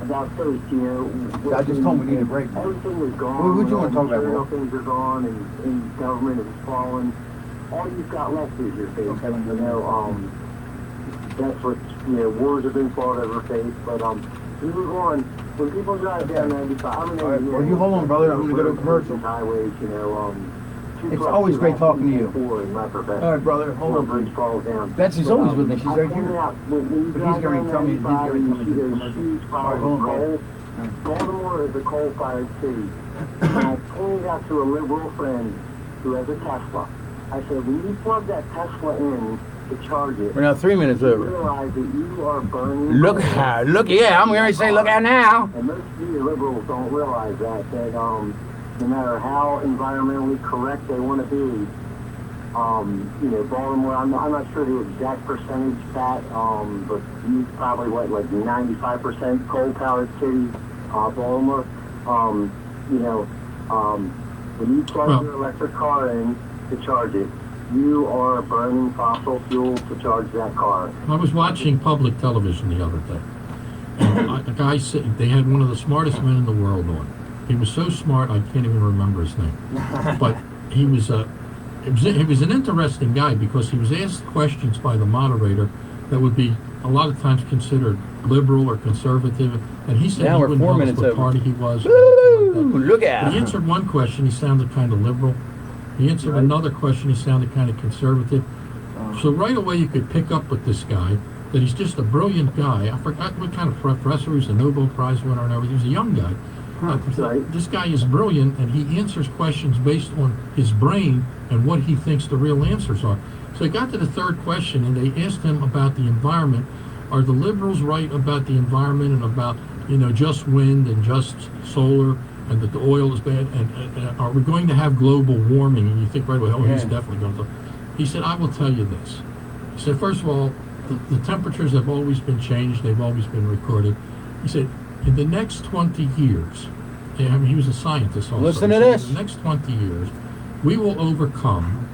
about faith. I just told him we need a break. Everything is gone. What do you want to talk about? Things are gone, and government is fallen. All you've got left is your faith. That's what, wars have been fought over faith, but we move on. When people drive down 95, well, you hold on, brother, I'm going to go to a commercial. Highways, it's always great talking to you. All right, brother, hold on. Bridge falls down. Betsy's always with me, she's right here. But he's going to tell me, Baltimore is a coal-fired city. And I pointed out to a liberal friend who has a Tesla. I said, when you plug that Tesla in to charge it, we're now 3 minutes over. Realize that you are burning. Look, yeah, I'm going to say, look out now. And most of you liberals don't realize that no matter how environmentally correct they want to be, Baltimore, I'm not sure the exact percentage stat, but he's probably, like 95% coal-powered city, Baltimore. When you plug your electric car in to charge it, you are burning fossil fuel to charge that car. I was watching public television the other day. And a guy said they had one of the smartest men in the world on. He was so smart I can't even remember his name. But he was an interesting guy because he was asked questions by the moderator that would be a lot of times considered liberal or conservative, and he said now he we're wouldn't 4 tell us minutes what over. party he was. Woo! Look at But he answered one question, he sounded kind of liberal. He answered another question, he sounded kind of conservative. So right away you could pick up with this guy that he's just a brilliant guy. I forgot what kind of professor, he was a Nobel Prize winner and everything. He was a young guy. This guy is brilliant, and he answers questions based on his brain and what he thinks the real answers are. So he got to the third question, and they asked him about the environment. Are the liberals right about the environment and about, just wind and just solar, and that the oil is bad? And are we going to have global warming? And you think right away, he's definitely going to. He said, I will tell you this. He said, first of all, the temperatures have always been changed. They've always been recorded. He said, in the next 20 years, he was a scientist also. Listen to this. In the next 20 years, we will overcome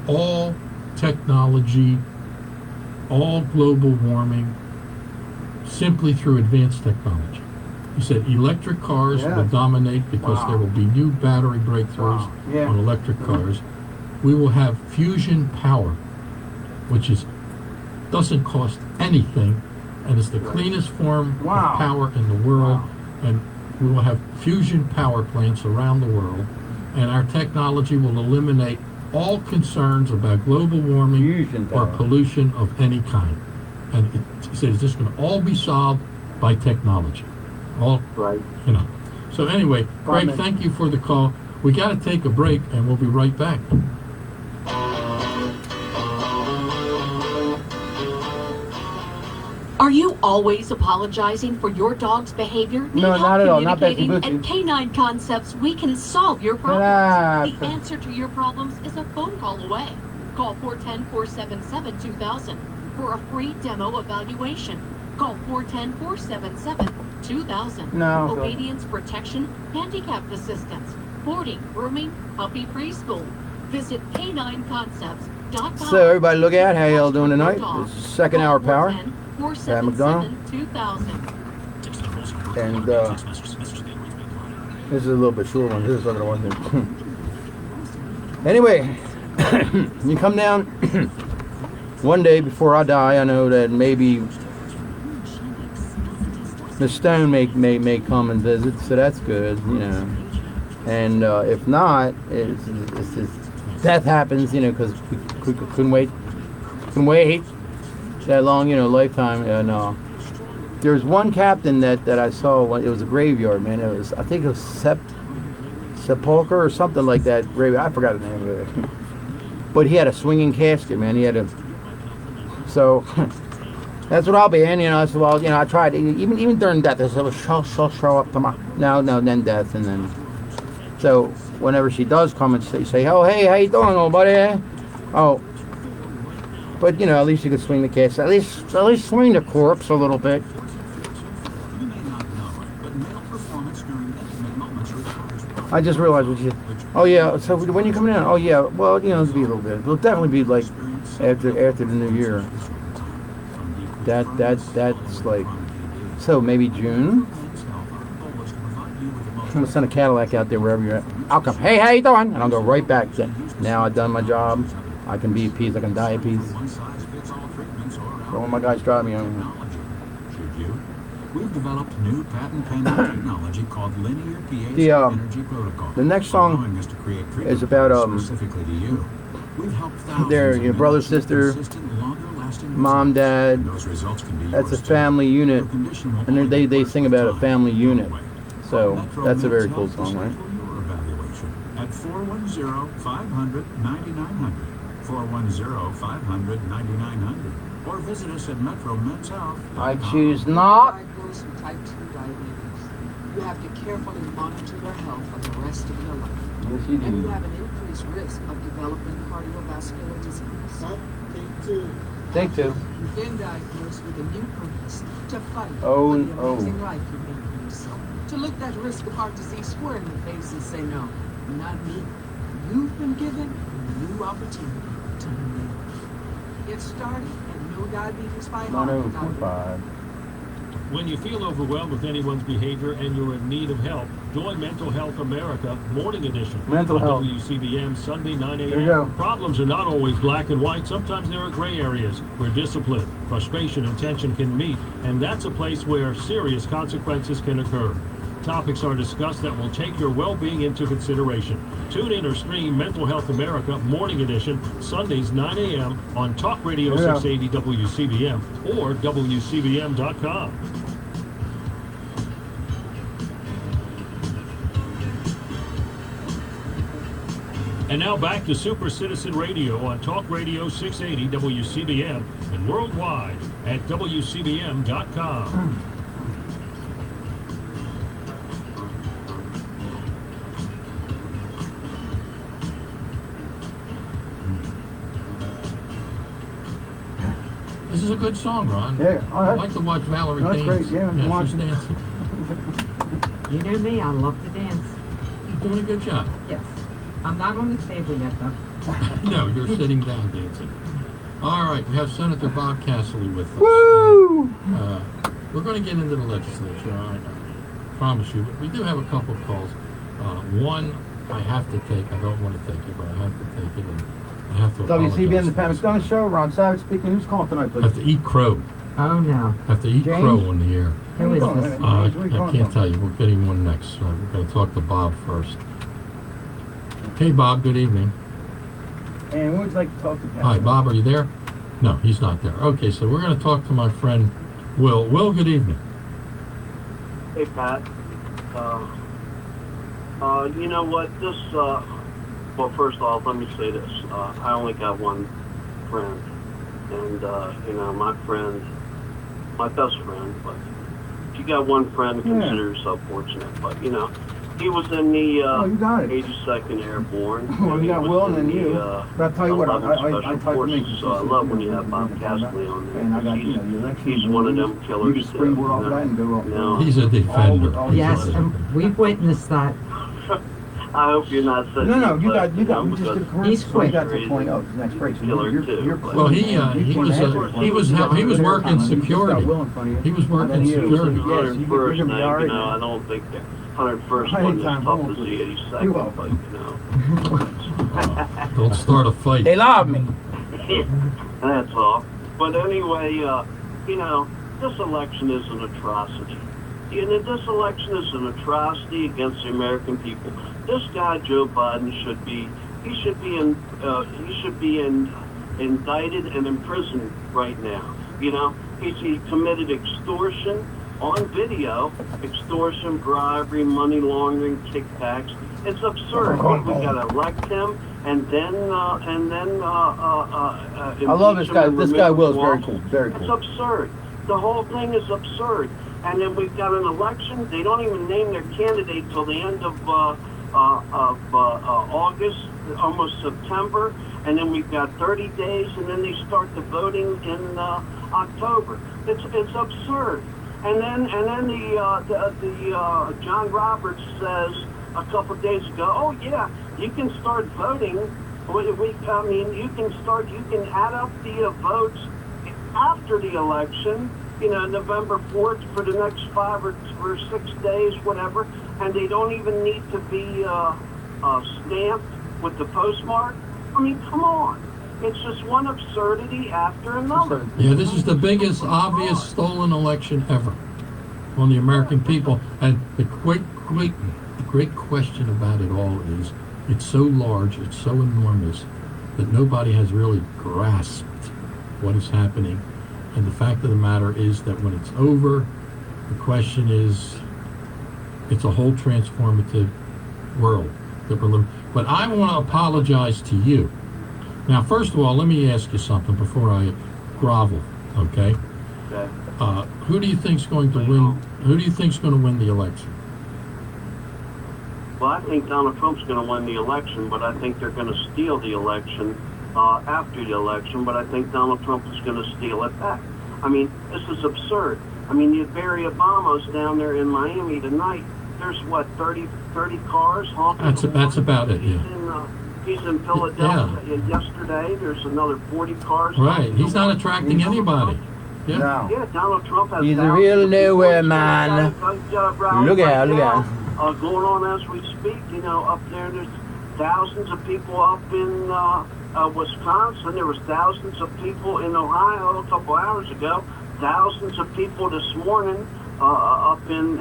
all technology, all global warming, simply through advanced technology. He said electric cars will dominate because there will be new battery breakthroughs on electric cars. We will have fusion power, which doesn't cost anything, and it's the cleanest form of power in the world. And we will have fusion power plants around the world, and our technology will eliminate all concerns about global warming or pollution of any kind. And he says this is going to all be solved by technology. So anyway, Greg, thank you for the call. We got to take a break, and we'll be right back. Are you always apologizing for your dog's behavior? Need No, help not at all. Not Becky communicating? At Canine Concepts, we can solve your problems. The answer to your problems is a phone call away. Call 410-477-2000 for a free demo evaluation. Call 410-477-2000. No. Obedience, protection, handicapped assistance, boarding, grooming, puppy preschool. Visit canineconcepts.com. So everybody look out. How y'all doing tonight? This is second hour power. Pat McDonough. And this is a little bit short one. This is another one. Anyway, you come down one day before I die. I know that maybe Miss Stone may come and visit, so that's good, And if not, it's death happens, because we couldn't wait that long, lifetime. And there's one captain that I saw. It was a graveyard, man. I think it was Sepulcher or something like that. Graveyard. I forgot the name of it. But he had a swinging casket, man. So that's what I'll be in. I said, well, I tried even during death. I said, she'll show up tomorrow. No, then death, and then. So whenever she does come and say, oh, hey, how you doing, old buddy? Oh. But at least you could swing the casket. At least swing the corpse a little bit. I just realized what you. Oh yeah. So when you coming in? Oh yeah. Well, it'll be a little bit. It'll definitely be like after the new year. That's like. So maybe June. I'm gonna send a Cadillac out there wherever you're at. I'll come. Hey, how you doing? And I'll go right back. Now I've done my job. I can be at peace. I can die at peace. So when my guys drive me on. We've developed new patent-pending technology called linear pH energy protocol. The next song is about specifically to you. We've helped their brother, sister, mom, dad. That's a family unit, and they sing about a family unit. So that's a very cool song, right? At 410-500-9900. 410-500-9900. Or visit us at Metro Men's Health. I choose not. Diagnosed with type 2 diabetes. You have to carefully monitor your health for the rest of your life. Yes, you do. And you have an increase increased risk of developing cardiovascular disease. Take two. You've been diagnosed with a new purpose to fight Oh, for the oh. amazing life you made for yourself. To look that risk of heart disease square in the face and say, no, not me. You've been given a new opportunity to live. Get started at nodiabetesbyheart.org. 9045. When you feel overwhelmed with anyone's behavior and you're in need of help, join Mental Health America Morning Edition. Mental on health. WCBM Sunday 9 There you go. a.m. Problems are not always black and white. Sometimes there are gray areas where discipline, frustration, and tension can meet, and that's a place where serious consequences can occur. Topics are discussed that will take your well-being into consideration. Tune in or stream Mental Health America Morning Edition, Sundays 9 a.m. on Talk Radio Yeah. 680 WCBM or WCBM.com. And now back to Super Citizen Radio on Talk Radio 680 WCBM and worldwide at WCBM.com. This is a good song, Ron. Yeah, all right. I like to watch Valerie That's dance. great, yeah, I'm she's watching. dancing. You know me, I love to dance. You're doing a good job. Yes. I'm not on the table yet, though. No, you're sitting down dancing. All right, we have Senator Bob Cassilly with us. Woo! We're going to get into the legislature, I promise you. But we do have a couple of calls. One I have to take. I don't want to take it, but I have to take it. And I have to WCBM, the apologize. Pat McDonough Show. Ron Savage speaking. Who's calling tonight, I please? have to eat crow. Oh, no. I have to eat James? crow on the air. Who is Where you this? going? I Where you calling can't from? tell you. We're getting one next. So we're going to talk to Bob first. Hey, Bob. Good evening. And would you like to talk to Pat? Hi, Bob. Are you there? No, he's not there. Okay, so we're going to talk to my friend Will. Will, good evening. Hey, Pat. You know what? This, well, first off, let me say this. I only got one friend. And, you know, my friend, my best friend, but if you got one friend, consider yourself fortunate. But, you know, he was in the you got it. 82nd Airborne. Well, you He got was Will and in then you. the, But I'll tell you what, I 11th Special tried to Forces, make so I love when you have Bob Cassilly on there. And I got, you know, your next He's one of them killers. You can springboard off that and go off. No. He's a defender. Yes, and we've witnessed that. I hope you're not such No, a you got, we because just did a commercial. He's quick. You got to point out the next break. So Killer you're, too. you're Well, he was working security. He was working security. Yes, you're first gonna be thing, all right. you know, I don't think that 101st I one ain't is time tough home. as the You're 82nd, welcome. but, you know. Don't start a fight. They love me. That's all. But anyway, you know, this election is an atrocity. And this election is an atrocity against the American people. This guy, Joe Biden, should be indicted and in prison right now. You know, he committed extortion on video, extortion, bribery, money laundering, kickbacks. It's absurd. We got to elect him, and then I love this guy. This guy Will is very cool. Very It's cool. absurd. The whole thing is absurd. And then we've got an election. They don't even name their candidate till the end of August, almost September. And then we've got 30 days, and then they start the voting in October. It's absurd. And then the John Roberts says a couple days ago, oh yeah, you can start voting. You can add up the votes after the election. You know, November 4th for the next 5 or 6 days, whatever, and they don't even need to be stamped with the postmark. I mean, come on. It's just one absurdity after another. Yeah, this is the biggest, obvious stolen election ever on the American people. And the great question about it all is, it's so large, it's so enormous, that nobody has really grasped what is happening. And the fact of the matter is that when it's over, the question is, it's a whole transformative world that we're living. But I want to apologize to you. Now, first of all, let me ask you something before I grovel, okay? Okay. Who do you think's going to win? Who do you think's going to win the election? Well, I think Donald Trump's going to win the election, but I think they're going to steal the election after the election, but I think Donald Trump is going to steal it back. I mean, this is absurd. I mean, you Barry Obama's down there in Miami tonight. There's, what, 30 cars honking? That's about it, yeah. He's in Philadelphia yesterday. There's another 40 cars. Right. He's not attracting anybody. Yeah. No. Yeah, Donald Trump has He's a real nowhere man. Look out, look out. Going on as we speak, you know, up there's thousands of people up in Wisconsin. There was thousands of people in Ohio a couple hours ago. Thousands of people this morning up in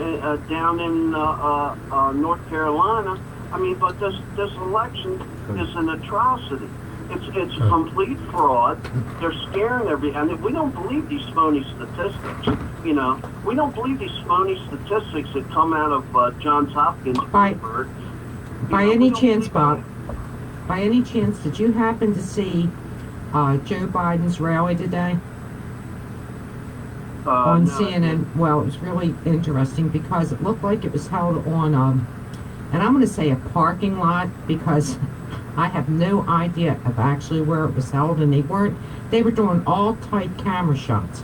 down in North Carolina. I mean, but this election is an atrocity. It's complete fraud. They're scaring everybody. I mean, we don't believe these phony statistics. You know, we don't believe these phony statistics that come out of Johns Hopkins. By any chance, Bob? By any chance, did you happen to see Joe Biden's rally today on CNN? Well, it was really interesting because it looked like it was held on, and I'm going to say a parking lot because I have no idea of actually where it was held, and they were doing all tight camera shots.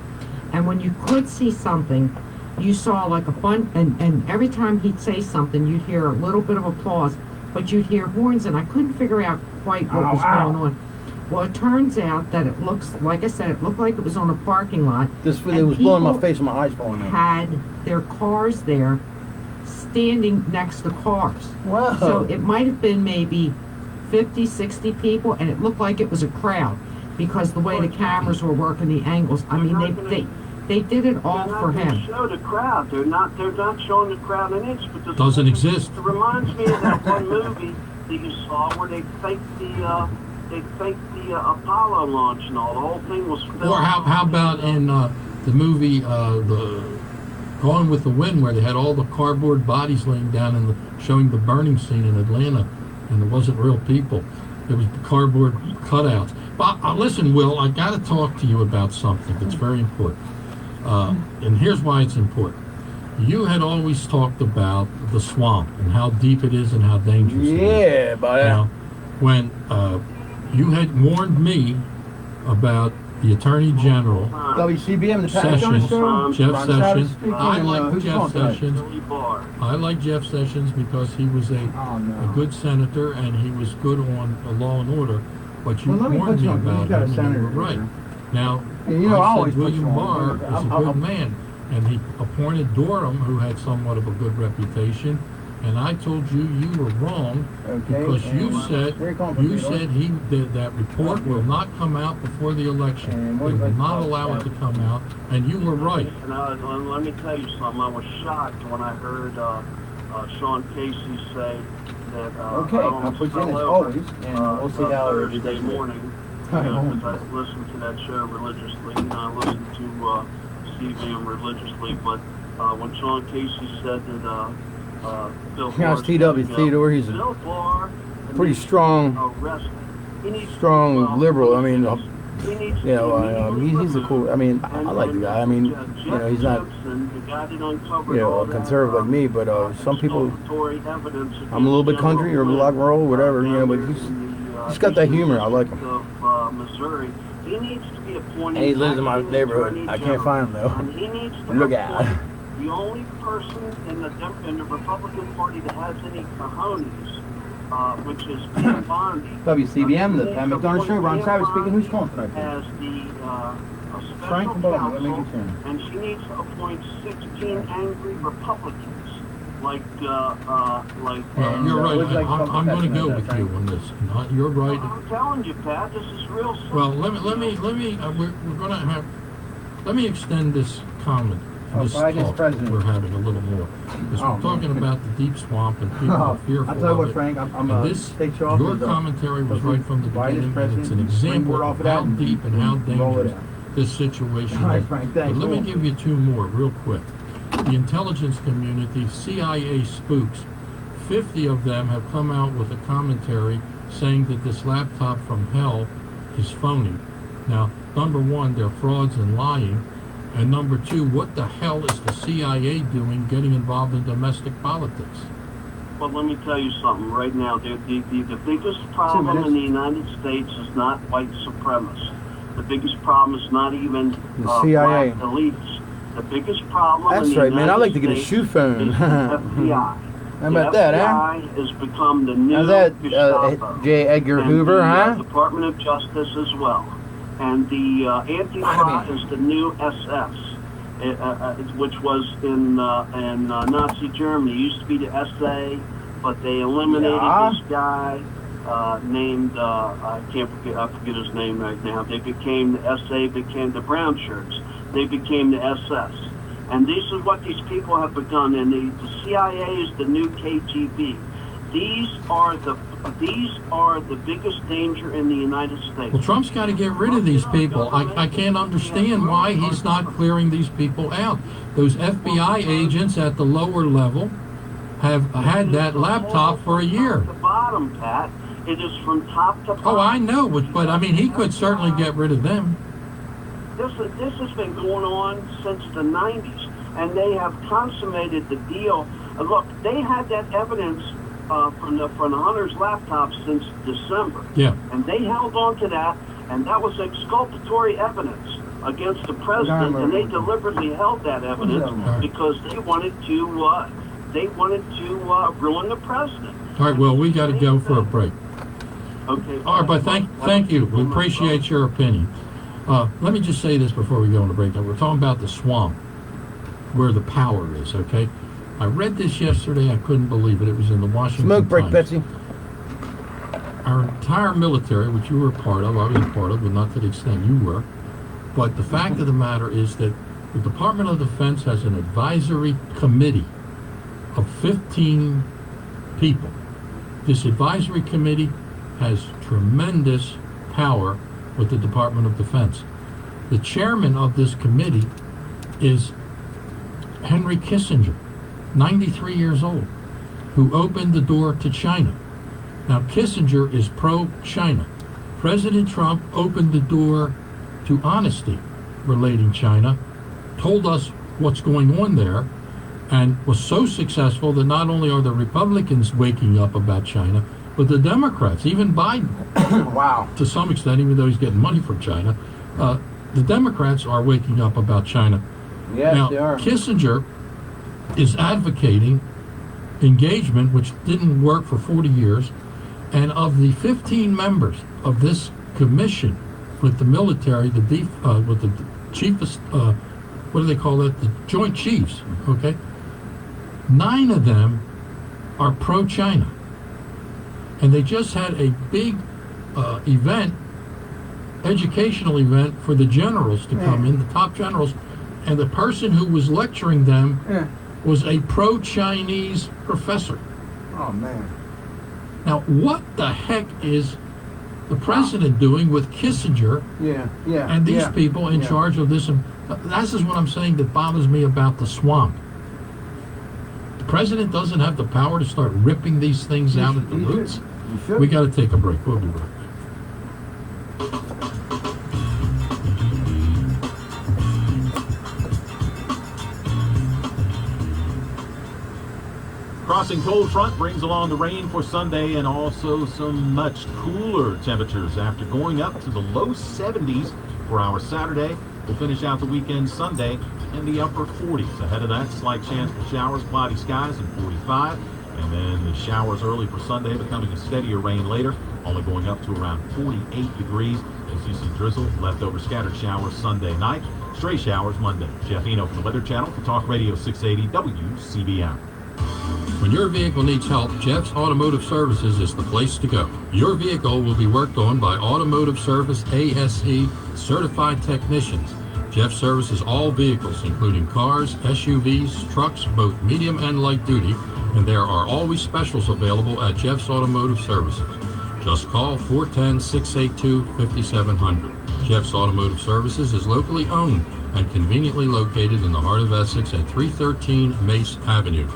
And when you could see something, you saw like a fun, and every time he'd say something, you'd hear a little bit of applause, but you'd hear horns, and I couldn't figure out quite what was going on. Well, it turns out that it looks, like I said, it looked like it was on a parking lot. It was blowing my face and my eyes falling out. Had their cars there, standing next to cars. Wow. So it might have been maybe 50, 60 people, and it looked like it was a crowd because the way the cameras were working, the angles. I mean, they did it all for him. Show the crowd. They're not showing the crowd an inch. Because doesn't exist. It reminds me of that one movie that you saw where they faked the Apollo launch and all. The whole thing was filmed. Or how about in the movie the Gone with the Wind, where they had all the cardboard bodies laying down and showing the burning scene in Atlanta, and it wasn't real people. It was cardboard cutouts. But listen, Will, I got to talk to you about something that's very important. And here's why it's important. You had always talked about the swamp and how deep it is and how dangerous it is. Yeah, but now, when you had warned me about the Attorney General WCBM, the Sessions, Jeff Sessions. I like Jeff Sessions. I like Jeff Sessions because he was a good senator and he was good on law and order. But you warned me about him, and you were right. Now, I said William Barr is a good man, and he appointed Durham, who had somewhat of a good reputation. And I told you were wrong because you said that report will not come out before the election. They will not allow it to come out, and you were right. And let me tell you something. I was shocked when I heard Sean Casey say that I'll put you in as always, and we'll see how Thursday morning. Because I listened to that show religiously. I listened to CBM religiously, but when Sean Casey said that Bill Barr, Theodore, he's a pretty strong liberal. I mean, he's a cool. I mean, I like the guy. I mean, he's not, a conservative like me, but some people. I'm a little bit country or rock and roll, whatever, but he's got that humor. I like him. Missouri. He needs to be appointed. And he lives in my neighborhood. I can't find him though. Look at it. The only person in the Republican Party that has any cojones, which is Pete Bondi. WCBM, the Pat McDonough Show. Ron Savage speaking. Who's calling tonight? Has the special counsel, and she needs to appoint 16 angry Republicans. Like you're right. I'm going to go with you on this. You're right. I'm telling you, Pat, this is real simple. Well, let me. We're going to have. Let me extend this comment. This talk that we're having a little more. Because we're talking about the deep swamp and people are fearful I'll tell you what, of Frank, it. I'm Your commentary was right from the beginning, and it's an example of how deep and how dangerous this situation is. Frank, but let me give you two more real quick. The intelligence community, CIA spooks, 50 of them have come out with a commentary saying that this laptop from hell is phony. Now, number one, they're frauds and lying. And number two, what the hell is the CIA doing getting involved in domestic politics? Well, let me tell you something right now. The biggest problem in the United States is not white supremacists. The biggest problem is not even the CIA. black elites. The biggest problem That's in the right, man. United I'd like to get a States shoe phone. is the FBI. How about that, huh? FBI has become the new How's that, Gestapo. J. Edgar And Hoover, the, huh? Department of Justice as well. And the Antifa is the new SS, which was in Nazi Germany. It used to be the SA, but they eliminated this guy named, I forget his name right now. They became the SA, became the brown shirts. They became the SS. And this is what these people have begun, and the CIA is the new KGB. These are the biggest danger in the United States. Well, Trump's got to get rid of these people. I can't understand why he's not clearing these people out. Those FBI agents at the lower level have had that laptop for a year. The bottom, Pat. It is from top to bottom. Oh, I know, but I mean, he could certainly get rid of them. This has been going on since the 90s, and they have consummated the deal. Look, they had that evidence from the Hunter's laptop since December. Yeah. And they held on to that, and that was exculpatory evidence against the president, and they deliberately held that evidence because they wanted to ruin the president. All right, well, we got to go for a break. Okay. All right, but thank you. We appreciate your opinion. Let me just say this before we go on the break. Now, we're talking about the swamp, where the power is, okay? I read this yesterday. I couldn't believe it. It was in the Washington Smoke break, Times. Betsy. Our entire military, which you were a part of, I was a part of, but not to the extent you were. But the fact of the matter is that the Department of Defense has an advisory committee of 15 people. This advisory committee has tremendous power with the Department of Defense. The chairman of this committee is Henry Kissinger, 93 years old, who opened the door to China. Now, Kissinger is pro-China. President Trump opened the door to honesty relating China, told us what's going on there, and was so successful that not only are the Republicans waking up about China, but the Democrats, even Biden, wow, to some extent, even though he's getting money from China, the Democrats are waking up about China. Yes, now, they are. Kissinger is advocating engagement, which didn't work for 40 years, and of the 15 members of this commission with the military, with the chiefest, what do they call it? The Joint Chiefs, okay? 9 of them are pro-China. And they just had a big event, educational event for the generals to come in, the top generals, and the person who was lecturing them was a pro-Chinese professor. Oh, man. Now, what the heck is the president doing with Kissinger and these people in charge of this? This is what I'm saying that bothers me about the swamp. The president doesn't have the power to start ripping these things out at the roots. We got to take a break. We'll be right back. Crossing cold front brings along the rain for Sunday and also some much cooler temperatures after going up to the low 70s for our Saturday. We'll finish out the weekend Sunday in the upper 40s. Ahead of that, slight chance for showers, cloudy skies, and 45. And then the showers early for Sunday, becoming a steadier rain later, only going up to around 48 degrees. We'll see some drizzle, leftover scattered showers Sunday night, stray showers Monday. Jeff Eno from the Weather Channel for Talk Radio 680 WCBM. When your vehicle needs help, Jeff's Automotive Services is the place to go. Your vehicle will be worked on by Automotive Service ASE certified technicians. Jeff services all vehicles, including cars, SUVs, trucks, both medium and light duty, and there are always specials available at Jeff's Automotive Services. Just call 410-682-5700. Jeff's Automotive Services is locally owned and conveniently located in the heart of Essex at 313 Mace Avenue.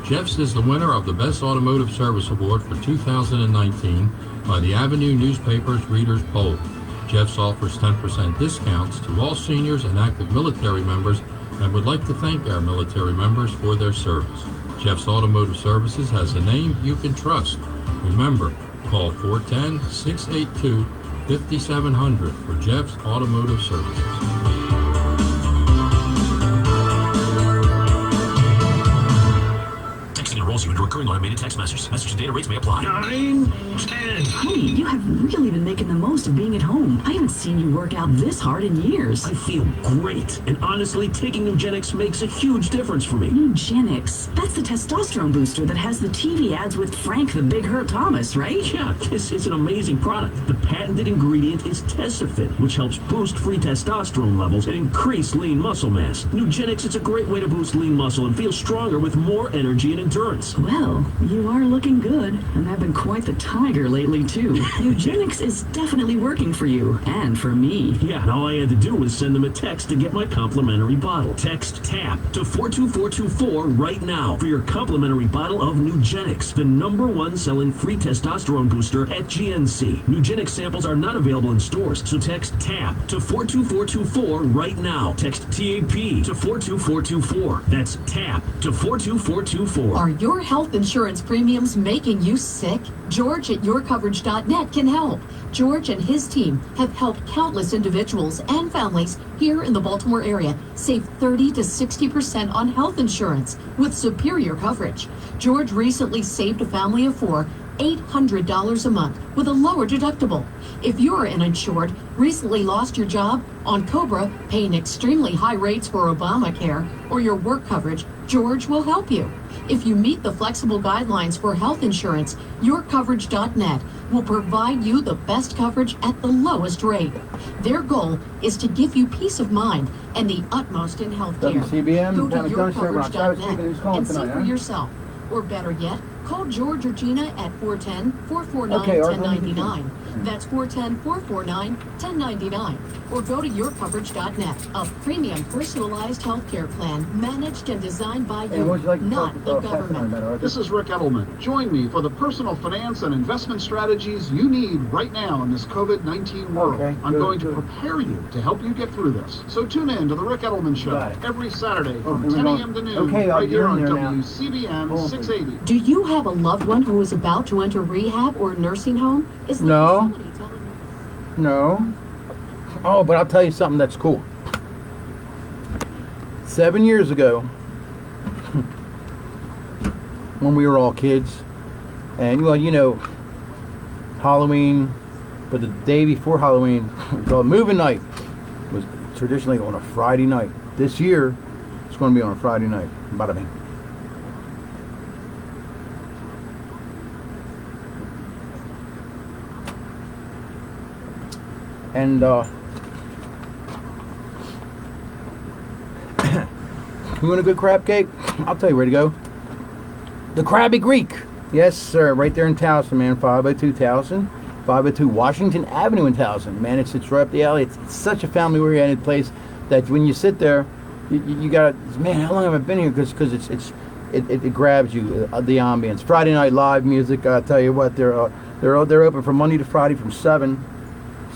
Jeff's is the winner of the Best Automotive Service Award for 2019 by the Avenue Newspaper's Readers Poll. Jeff's offers 10% discounts to all seniors and active military members and would like to thank our military members for their service. Jeff's Automotive Services has a name you can trust. Remember, call 410-682-5700 for Jeff's Automotive Services. Enrolls you into recurring automated text messages. Message and data rates may apply. 9, 10. Honey, you have really been making the most of being at home. I haven't seen you work out this hard in years. I feel great. And honestly, taking Nugenix makes a huge difference for me. Nugenix? That's the testosterone booster that has the TV ads with Frank the Big Hurt Thomas, right? Yeah, this is an amazing product. The patented ingredient is Tesafit, which helps boost free testosterone levels and increase lean muscle mass. Nugenix is a great way to boost lean muscle and feel stronger with more energy and endurance. Well, you are looking good, and have been quite the tiger lately, too. Nugenix is definitely working for you, and for me. Yeah, and all I had to do was send them a text to get my complimentary bottle. Text TAP to 42424 right now for your complimentary bottle of Nugenix, the #1 selling free testosterone booster at GNC. Nugenix samples are not available in stores, so text TAP to 42424 right now. Text TAP to 42424. That's TAP to 42424. Are your health insurance premiums making you sick? George at yourcoverage.net can help. George and his team have helped countless individuals and families here in the Baltimore area save 30 to 60% on health insurance with superior coverage. George recently saved a family of 4 $800 a month with a lower deductible. If you're an insured, recently lost your job, on Cobra, paying extremely high rates for Obamacare, or your work coverage, George will help you. If you meet the flexible guidelines for health insurance, yourcoverage.net will provide you the best coverage at the lowest rate. Their goal is to give you peace of mind and the utmost in health care. WCBM, Go to McDonough, yourcoverage.net and see for yourself. Or better yet, call George or Gina at 410-449-1099. That's 410-449-1099. Or go to yourcoverage.net, a premium personalized healthcare plan managed and designed by you, not the government. This is Rick Edelman. Join me for the personal finance and investment strategies you need right now in this COVID-19 world. I'm going to prepare you to help you get through this. So tune in to the Rick Edelman Show every Saturday from 10 a.m. to noon right here on WCBM 680. Do you have a loved one who is about to enter rehab or nursing home? Is the No. facility telling you? No. Oh, but I'll tell you something that's cool. 7 years ago, when we were all kids, and well, you know, Halloween, but the day before Halloween, called moving night, was traditionally on a Friday night. This year, it's going to be on a Friday night. Bada bing. And you want a good crab cake? I'll tell you where to go. The Krabby Greek. Yes, sir. Right there in Towson, man. 502 Towson. 502 Washington Avenue in Towson. Man, it sits right up the alley. It's such a family-oriented place that when you sit there, you got, man, how long have I been here? Because it grabs you, the ambience. Friday night live music. I tell you what, they're open from Monday to Friday from 7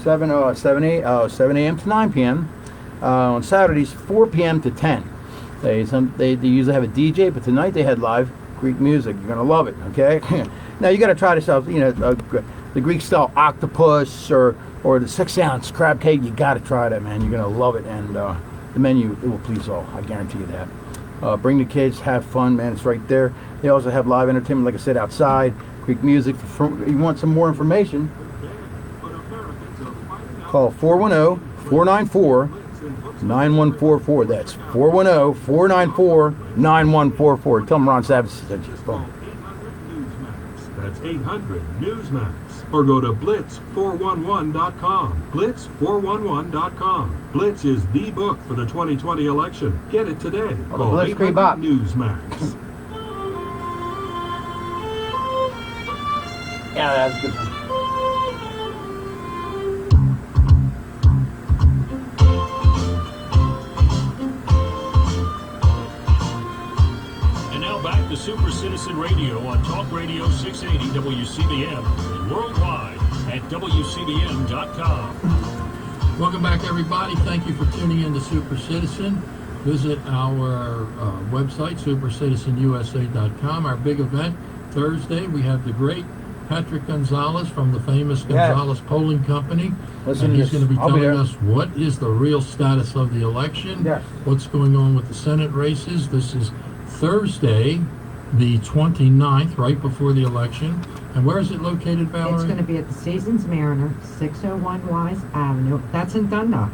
a.m. to 9 p.m. On Saturdays, 4 p.m. to 10. They usually have a DJ, but tonight they had live Greek music. You're gonna love it, okay? Now you got to try this out. You know, the Greek style octopus or the 6-ounce crab cake. You got to try that, man. You're gonna love it, and the menu, it will please all. I guarantee you that. Bring the kids, have fun, man. It's right there. They also have live entertainment, like I said, outside. Greek music. If you want some more information, call 410-494-9144. That's 410-494-9144. Tell them Ron Savage sent you. Boom. That's 800 Newsmax. Or go to blitz411.com. Blitz411.com. Blitz is the book for the 2020 election. Get it today. Call 800 Newsmax. Yeah, that's good. Back to Super Citizen Radio on Talk Radio 680 WCBM and worldwide at WCBM.com. Welcome back, everybody. Thank you for tuning in to Super Citizen. visit our website, supercitizenusa.com. Our big event Thursday, we have the great Patrick Gonzalez from the famous Gonzalez Polling Company. Listen, He's going to be telling there. us what is the real status of the election, Yes. what's going on with the Senate races. This is Thursday, the 29th, right before the election. And where is it located, Valerie? It's going to be at the Seasons Mariner, 601 Wise Avenue. That's in Dundalk.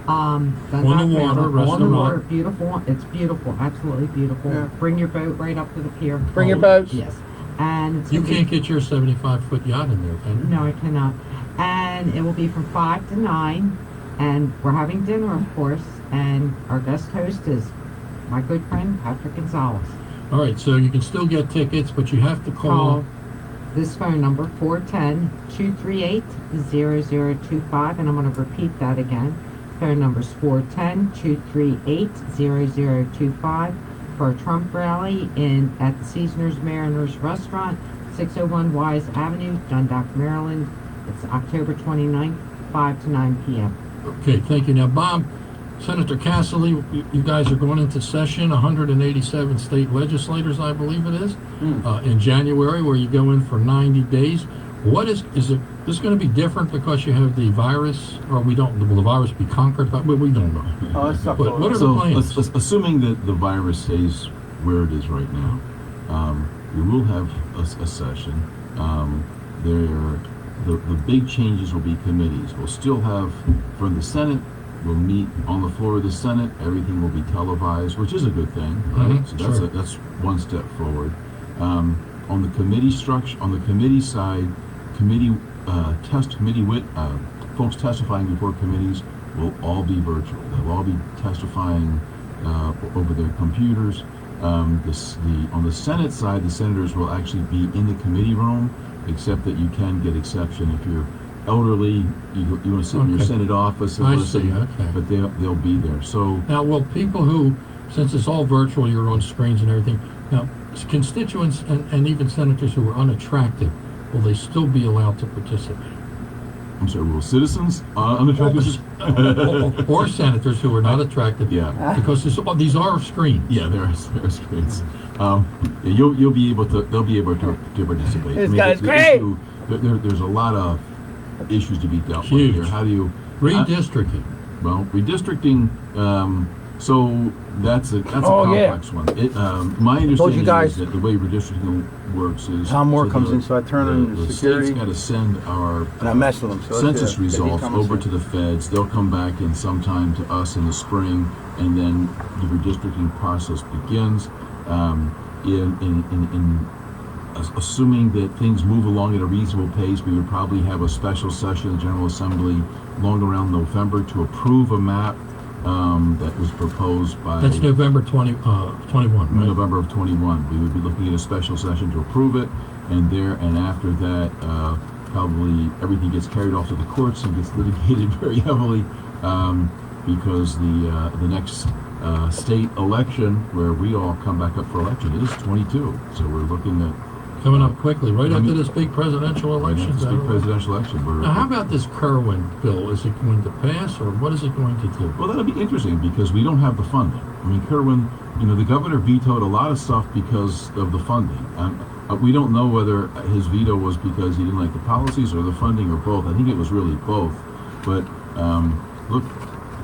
On the water, restaurant. On the water, beautiful. It's beautiful, absolutely beautiful. Yeah. Bring your boat right up to the pier. Bring your boats. Yes. And it's You gonna can't get your 75-foot yacht in there, can you? No, I cannot. And it will be from 5 to 9. And we're having dinner, of course. And our guest host is my good friend, Patrick Gonzalez. All right, so you can still get tickets, but you have to call this phone number, 410-238-0025. And I'm going to repeat that again. Phone number is 410-238-0025 for a Trump rally at the Seasoners Mariners Restaurant, 601 Wise Avenue, Dundalk, Maryland. It's October 29th, 5 to 9 p.m. Okay, thank you. Now, Bob, Senator Cassilly, you guys are going into session, 187 state legislators, I believe it is, in January, where you go in for 90 days. What is it this going to be different because you have the virus, or will the virus be conquered? But we don't know. But what are the plans? Assuming that the virus stays where it is right now, we will have a session. The big changes will be committees. We'll still have, from the Senate, we'll meet on the floor of the Senate. Everything will be televised, which is a good thing, right? So that's one step forward. On the committee structure, on the committee side, folks testifying before committees will all be virtual. They'll all be testifying over their computers. On the Senate side, the senators will actually be in the committee room, except that you can get exception if you're elderly, you want to sit in your Senate office, I see, okay. But they'll be there. So now, will people who, since it's all virtual, you're on screens and everything, now constituents and even senators who are unattractive, will they still be allowed to participate? I'm sorry, will citizens unattractive? or senators who are not attractive? Yeah. Because these are screens. Yeah, there are screens. You'll be able to. They'll be able to participate. This guy's great. There's a lot of issues to be dealt with here. How do you redistricting? Well, redistricting. So that's a complex one. My understanding is that the way redistricting works is Tom Moore comes in, so I turn on the security. State's got to send our and I mess with them. So census results over to the feds. They'll come back in sometime to us in the spring, and then the redistricting process begins. Assuming that things move along at a reasonable pace, we would probably have a special session of the General Assembly long around November to approve a map that was proposed by... That's November 21, right? November of 21. We would be looking at a special session to approve it, and after that, probably everything gets carried off to the courts and gets litigated very heavily because the next state election, where we all come back up for election, is 22. So we're looking at... Coming up quickly, right after this big presidential election. Now, how about this Kerwin bill? Is it going to pass, or what is it going to do? Well, that'll be interesting because we don't have the funding. I mean, Kerwin, the governor vetoed a lot of stuff because of the funding. We don't know whether his veto was because he didn't like the policies or the funding or both. I think it was really both. But look,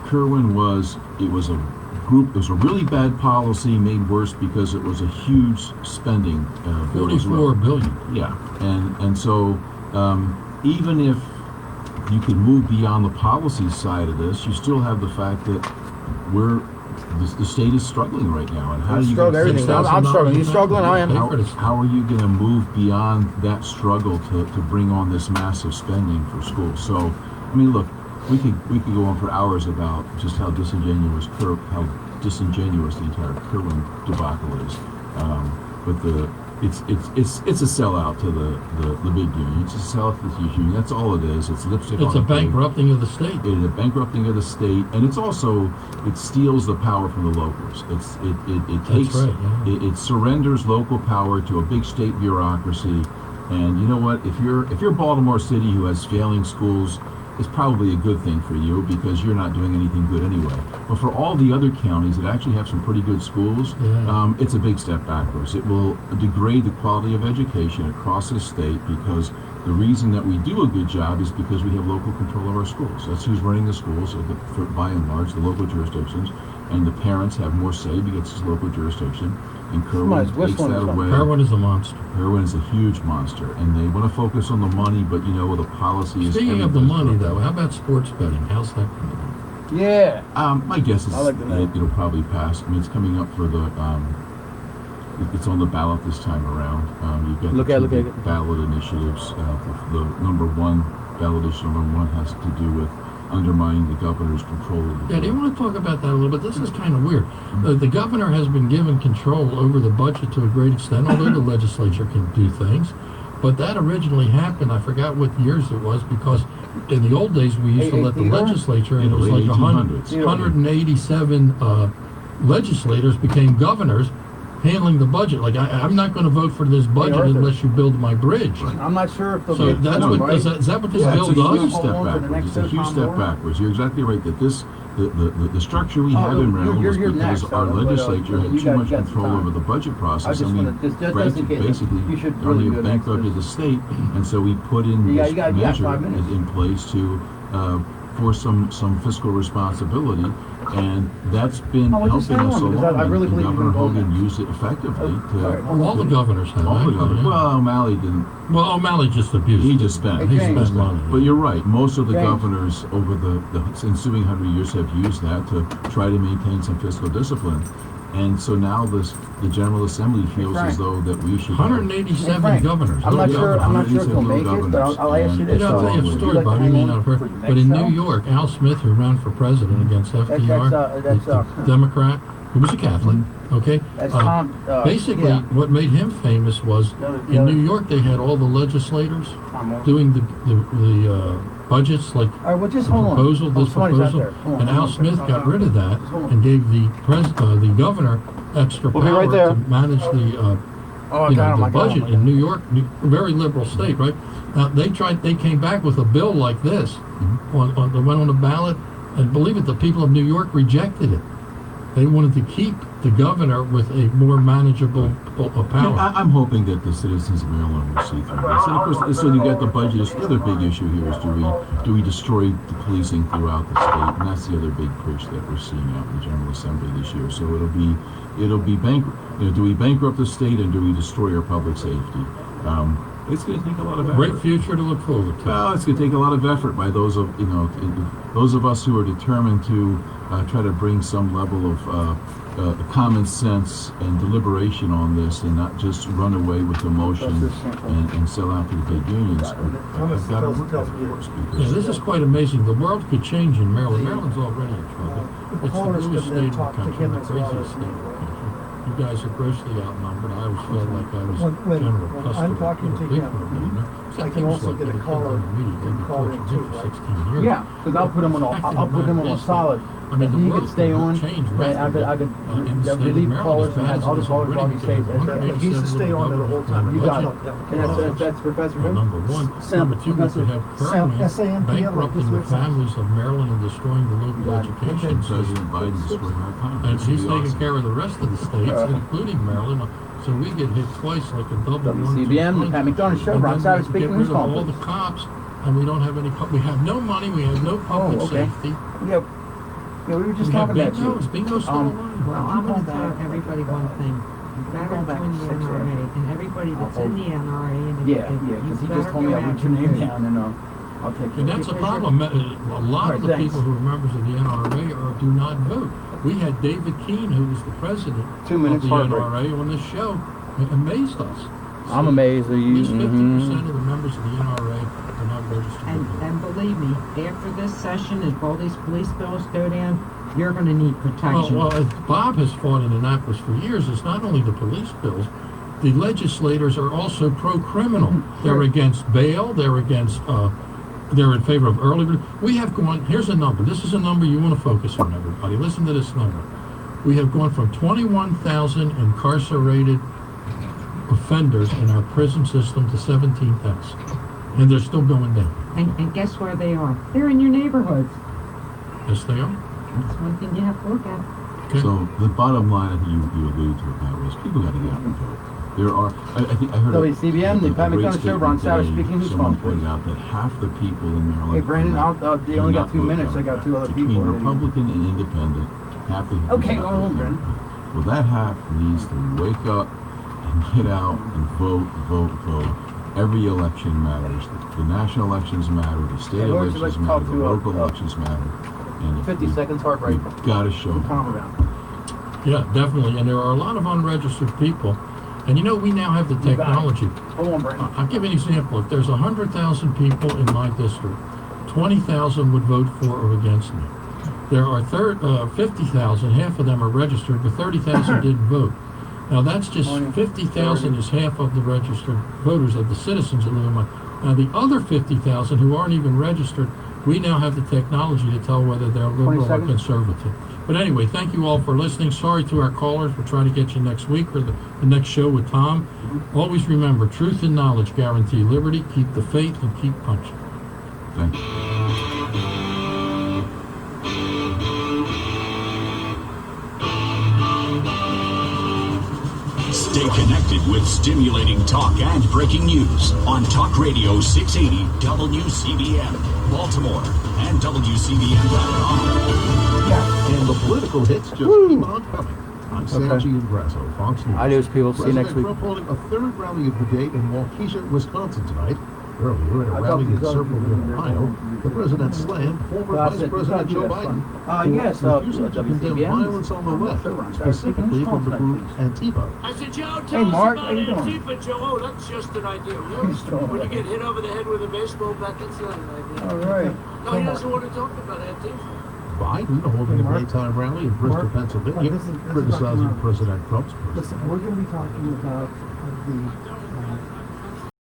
Kerwin was a really bad policy made worse because it was a huge spending bill. $44 billion. Yeah, and so even if you can move beyond the policy side of this, you still have the fact that the state is struggling right now. And how are you going to fix that? I'm struggling. You struggling? I am. How are you going to move beyond that struggle to bring on this massive spending for schools? So, I mean, look. We could go on for hours about just how disingenuous the entire Kerwin debacle is. But it's a sellout to the big union. It's a sellout to the huge union. That's all it is. It's lipstick. It's a bankrupting of the state. It is a bankrupting of the state, and it's also it steals the power from the locals. It surrenders local power to a big state bureaucracy. And you know what? If you're Baltimore City, who has failing schools, is probably a good thing for you because you're not doing anything good anyway. But for all the other counties that actually have some pretty good schools, it's a big step backwards. It will degrade the quality of education across the state because the reason that we do a good job is because we have local control of our schools. That's who's running the schools, by and large, the local jurisdictions, and the parents have more say because it's local jurisdiction. And Kerwin takes that away. Kerwin is a monster. Kerwin is a huge monster, and they want to focus on the money, but the policy is... Speaking of the money, though, how about sports betting? How's that going? Yeah. My guess is like it'll probably pass. I mean, it's coming up for the... it's on the ballot this time around. You've got the two ballot initiatives. The number one ballot issue, number one, has to do with undermining the governor's control of the do you want to talk about that a little bit? This is kind of weird. The governor has been given control over the budget to a great extent, although the legislature can do things. But that originally happened, I forgot what years it was, because in the old days we used to let the legislature, and it was like 187 legislators became governors handling the budget. Like, I'm not going to vote for this budget unless you build my bridge. I'm not sure if so that's what right? Is that what this bill does? It's a huge step backwards. You're exactly right that this the structure we have in Maryland is because our legislature had too much control over the budget process, and we basically only bankrupted the state, and so we put in this measure in place to for some fiscal responsibility, and that's been helping us a lot. And Governor Hogan used it effectively. All the governors have. All the governors. Well, O'Malley didn't. Well, O'Malley just abused. He just spent. He spent money. But you're right. Most of the governors over the ensuing 100 years have used that to try to maintain some fiscal discipline. And so now the General Assembly feels as though that we should 187 governors. I'm not sure if he'll make it, but I'll ask you this. I'll tell you a story about it. You may not have heard. But in New York, Al Smith, who ran for president against FDR, the Democrat, who was a Catholic, okay? Basically, what made him famous was in New York they had all the legislators doing the budgets, like this proposal, and Al Smith got rid of that and gave the governor extra power to manage the the budget in New York, very liberal state, right? Now they came back with a bill like this, that went on the ballot, and believe it, the people of New York rejected it. They wanted to keep the governor with a more manageable power. I'm hoping that the citizens of Maryland will see through this. And of course, so you got the budget. The other big issue here is do we destroy the policing throughout the state? And that's the other big push that we're seeing out in the General Assembly this year. So it'll be do we bankrupt the state and do we destroy our public safety? It's going to take a lot of effort. Great future to look forward to. Well, it's going to take a lot of effort by those of us who are determined to try to bring some level of common sense and deliberation on this, and not just run away with emotion and sell out to the big unions. This is quite amazing. The world could change in Maryland. Maryland's already in trouble. It's the newest state in the country, the craziest state in the country. You guys are grossly outnumbered. I always felt like I was general custody. I'm talking to him. I can also get a caller. For 16 years. Yeah, because I'll put him on a solid. I mean, he could stay on. I could relieve callers and have all the callers already saved. He used to stay on there the whole time. You got it. And that's Professor Who? Number one. Number two, we could have Kerwin bankrupting the families of Maryland and destroying the local education. President Biden destroying our economy. And he's taking care of the rest of the states, including Maryland. So we get hit twice, like a double one. CBM, the Pat McDonough show. Ron Savage speaking. Get rid of all the cops, and we don't have any. We have no money. We have no public safety. Yeah, we were just talking about bingo. Bingo's still alive. Well, I'm going to tell everybody one thing. You better join the NRA, and everybody that's in the NRA. Because he just told me I'll put your name down, and I'll take it. And that's a problem. A lot of the people who are members of the NRA do not vote. We had David Keene, who was the president of the NRA, on this show. It amazed us. I'm amazed at you. 50% of the members of the NRA are not registered. And believe me, after this session, if all these police bills go down, you're going to need protection. Well, Bob has fought in Annapolis for years. It's not only the police bills. The legislators are also pro-criminal. They're against bail. They're against. They're in favor of early. We have gone. Here's a number. This is a number you want to focus on, everybody. Listen to this number. We have gone from 21,000 incarcerated offenders in our prison system to 17,000. And they're still going down. And guess where they are? They're in your neighborhoods. Yes, they are. That's one thing you have to look at. Okay. So the bottom line, I think you alluded to it, Pat, was people got to get out and vote. There are, I think I heard WCBM, the Pat McDonough Show, Ron Savage speaking. Who's someone phone, pointed please? out that half the people in Maryland. Hey, Brandon, they only got 2 minutes. I got 2 other people. Between Republican and Independent, half the people. Okay, go on, Brandon. Well, that half needs to wake up and get out and vote. Every election matters. The national elections matter. The state elections matter. The local elections matter. And 50 seconds, heart rate. We've got to show. Calm down. Yeah, definitely. And there are a lot of unregistered people. And you know, we now have the technology. Hold on, Brandon. I'll give you an example. If there's 100,000 people in my district, 20,000 would vote for or against me. There are 50,000, half of them are registered, but 30,000 didn't vote. Now that's just 50,000 is half of the registered voters of the citizens that live in my. Now the other 50,000 who aren't even registered, we now have the technology to tell whether they're liberal or conservative. But anyway, thank you all for listening. Sorry to our callers. We'll try to get you next week or the next show with Tom. Always remember, truth and knowledge guarantee liberty. Keep the faith and keep punching. Thank you. Stay connected with stimulating talk and breaking news on Talk Radio 680 WCBM, Baltimore, and WCBM.com. And the political hits just keep on coming. I'm Sanji and Grasso, Fox News. Adios, people. See you next week. President Trump holding a third rally of the day in Waukesha, Wisconsin tonight. Earlier, at a rally in Circleville, Ohio, the president slammed former Vice President Joe Biden. Yes, refusing to condemn violence on the left, specifically from the group Antifa. I said, Joe, Hey, tell Mark, us how you about doing? Antifa, Joe. Oh, that's just an idea. When you get hit over the head with a baseball bat, that's not an idea. All right. No, he doesn't want to talk about Antifa. Biden holding a daytime rally in Bristol, Pennsylvania, criticizing President Trump's Listen, we're going to be talking about the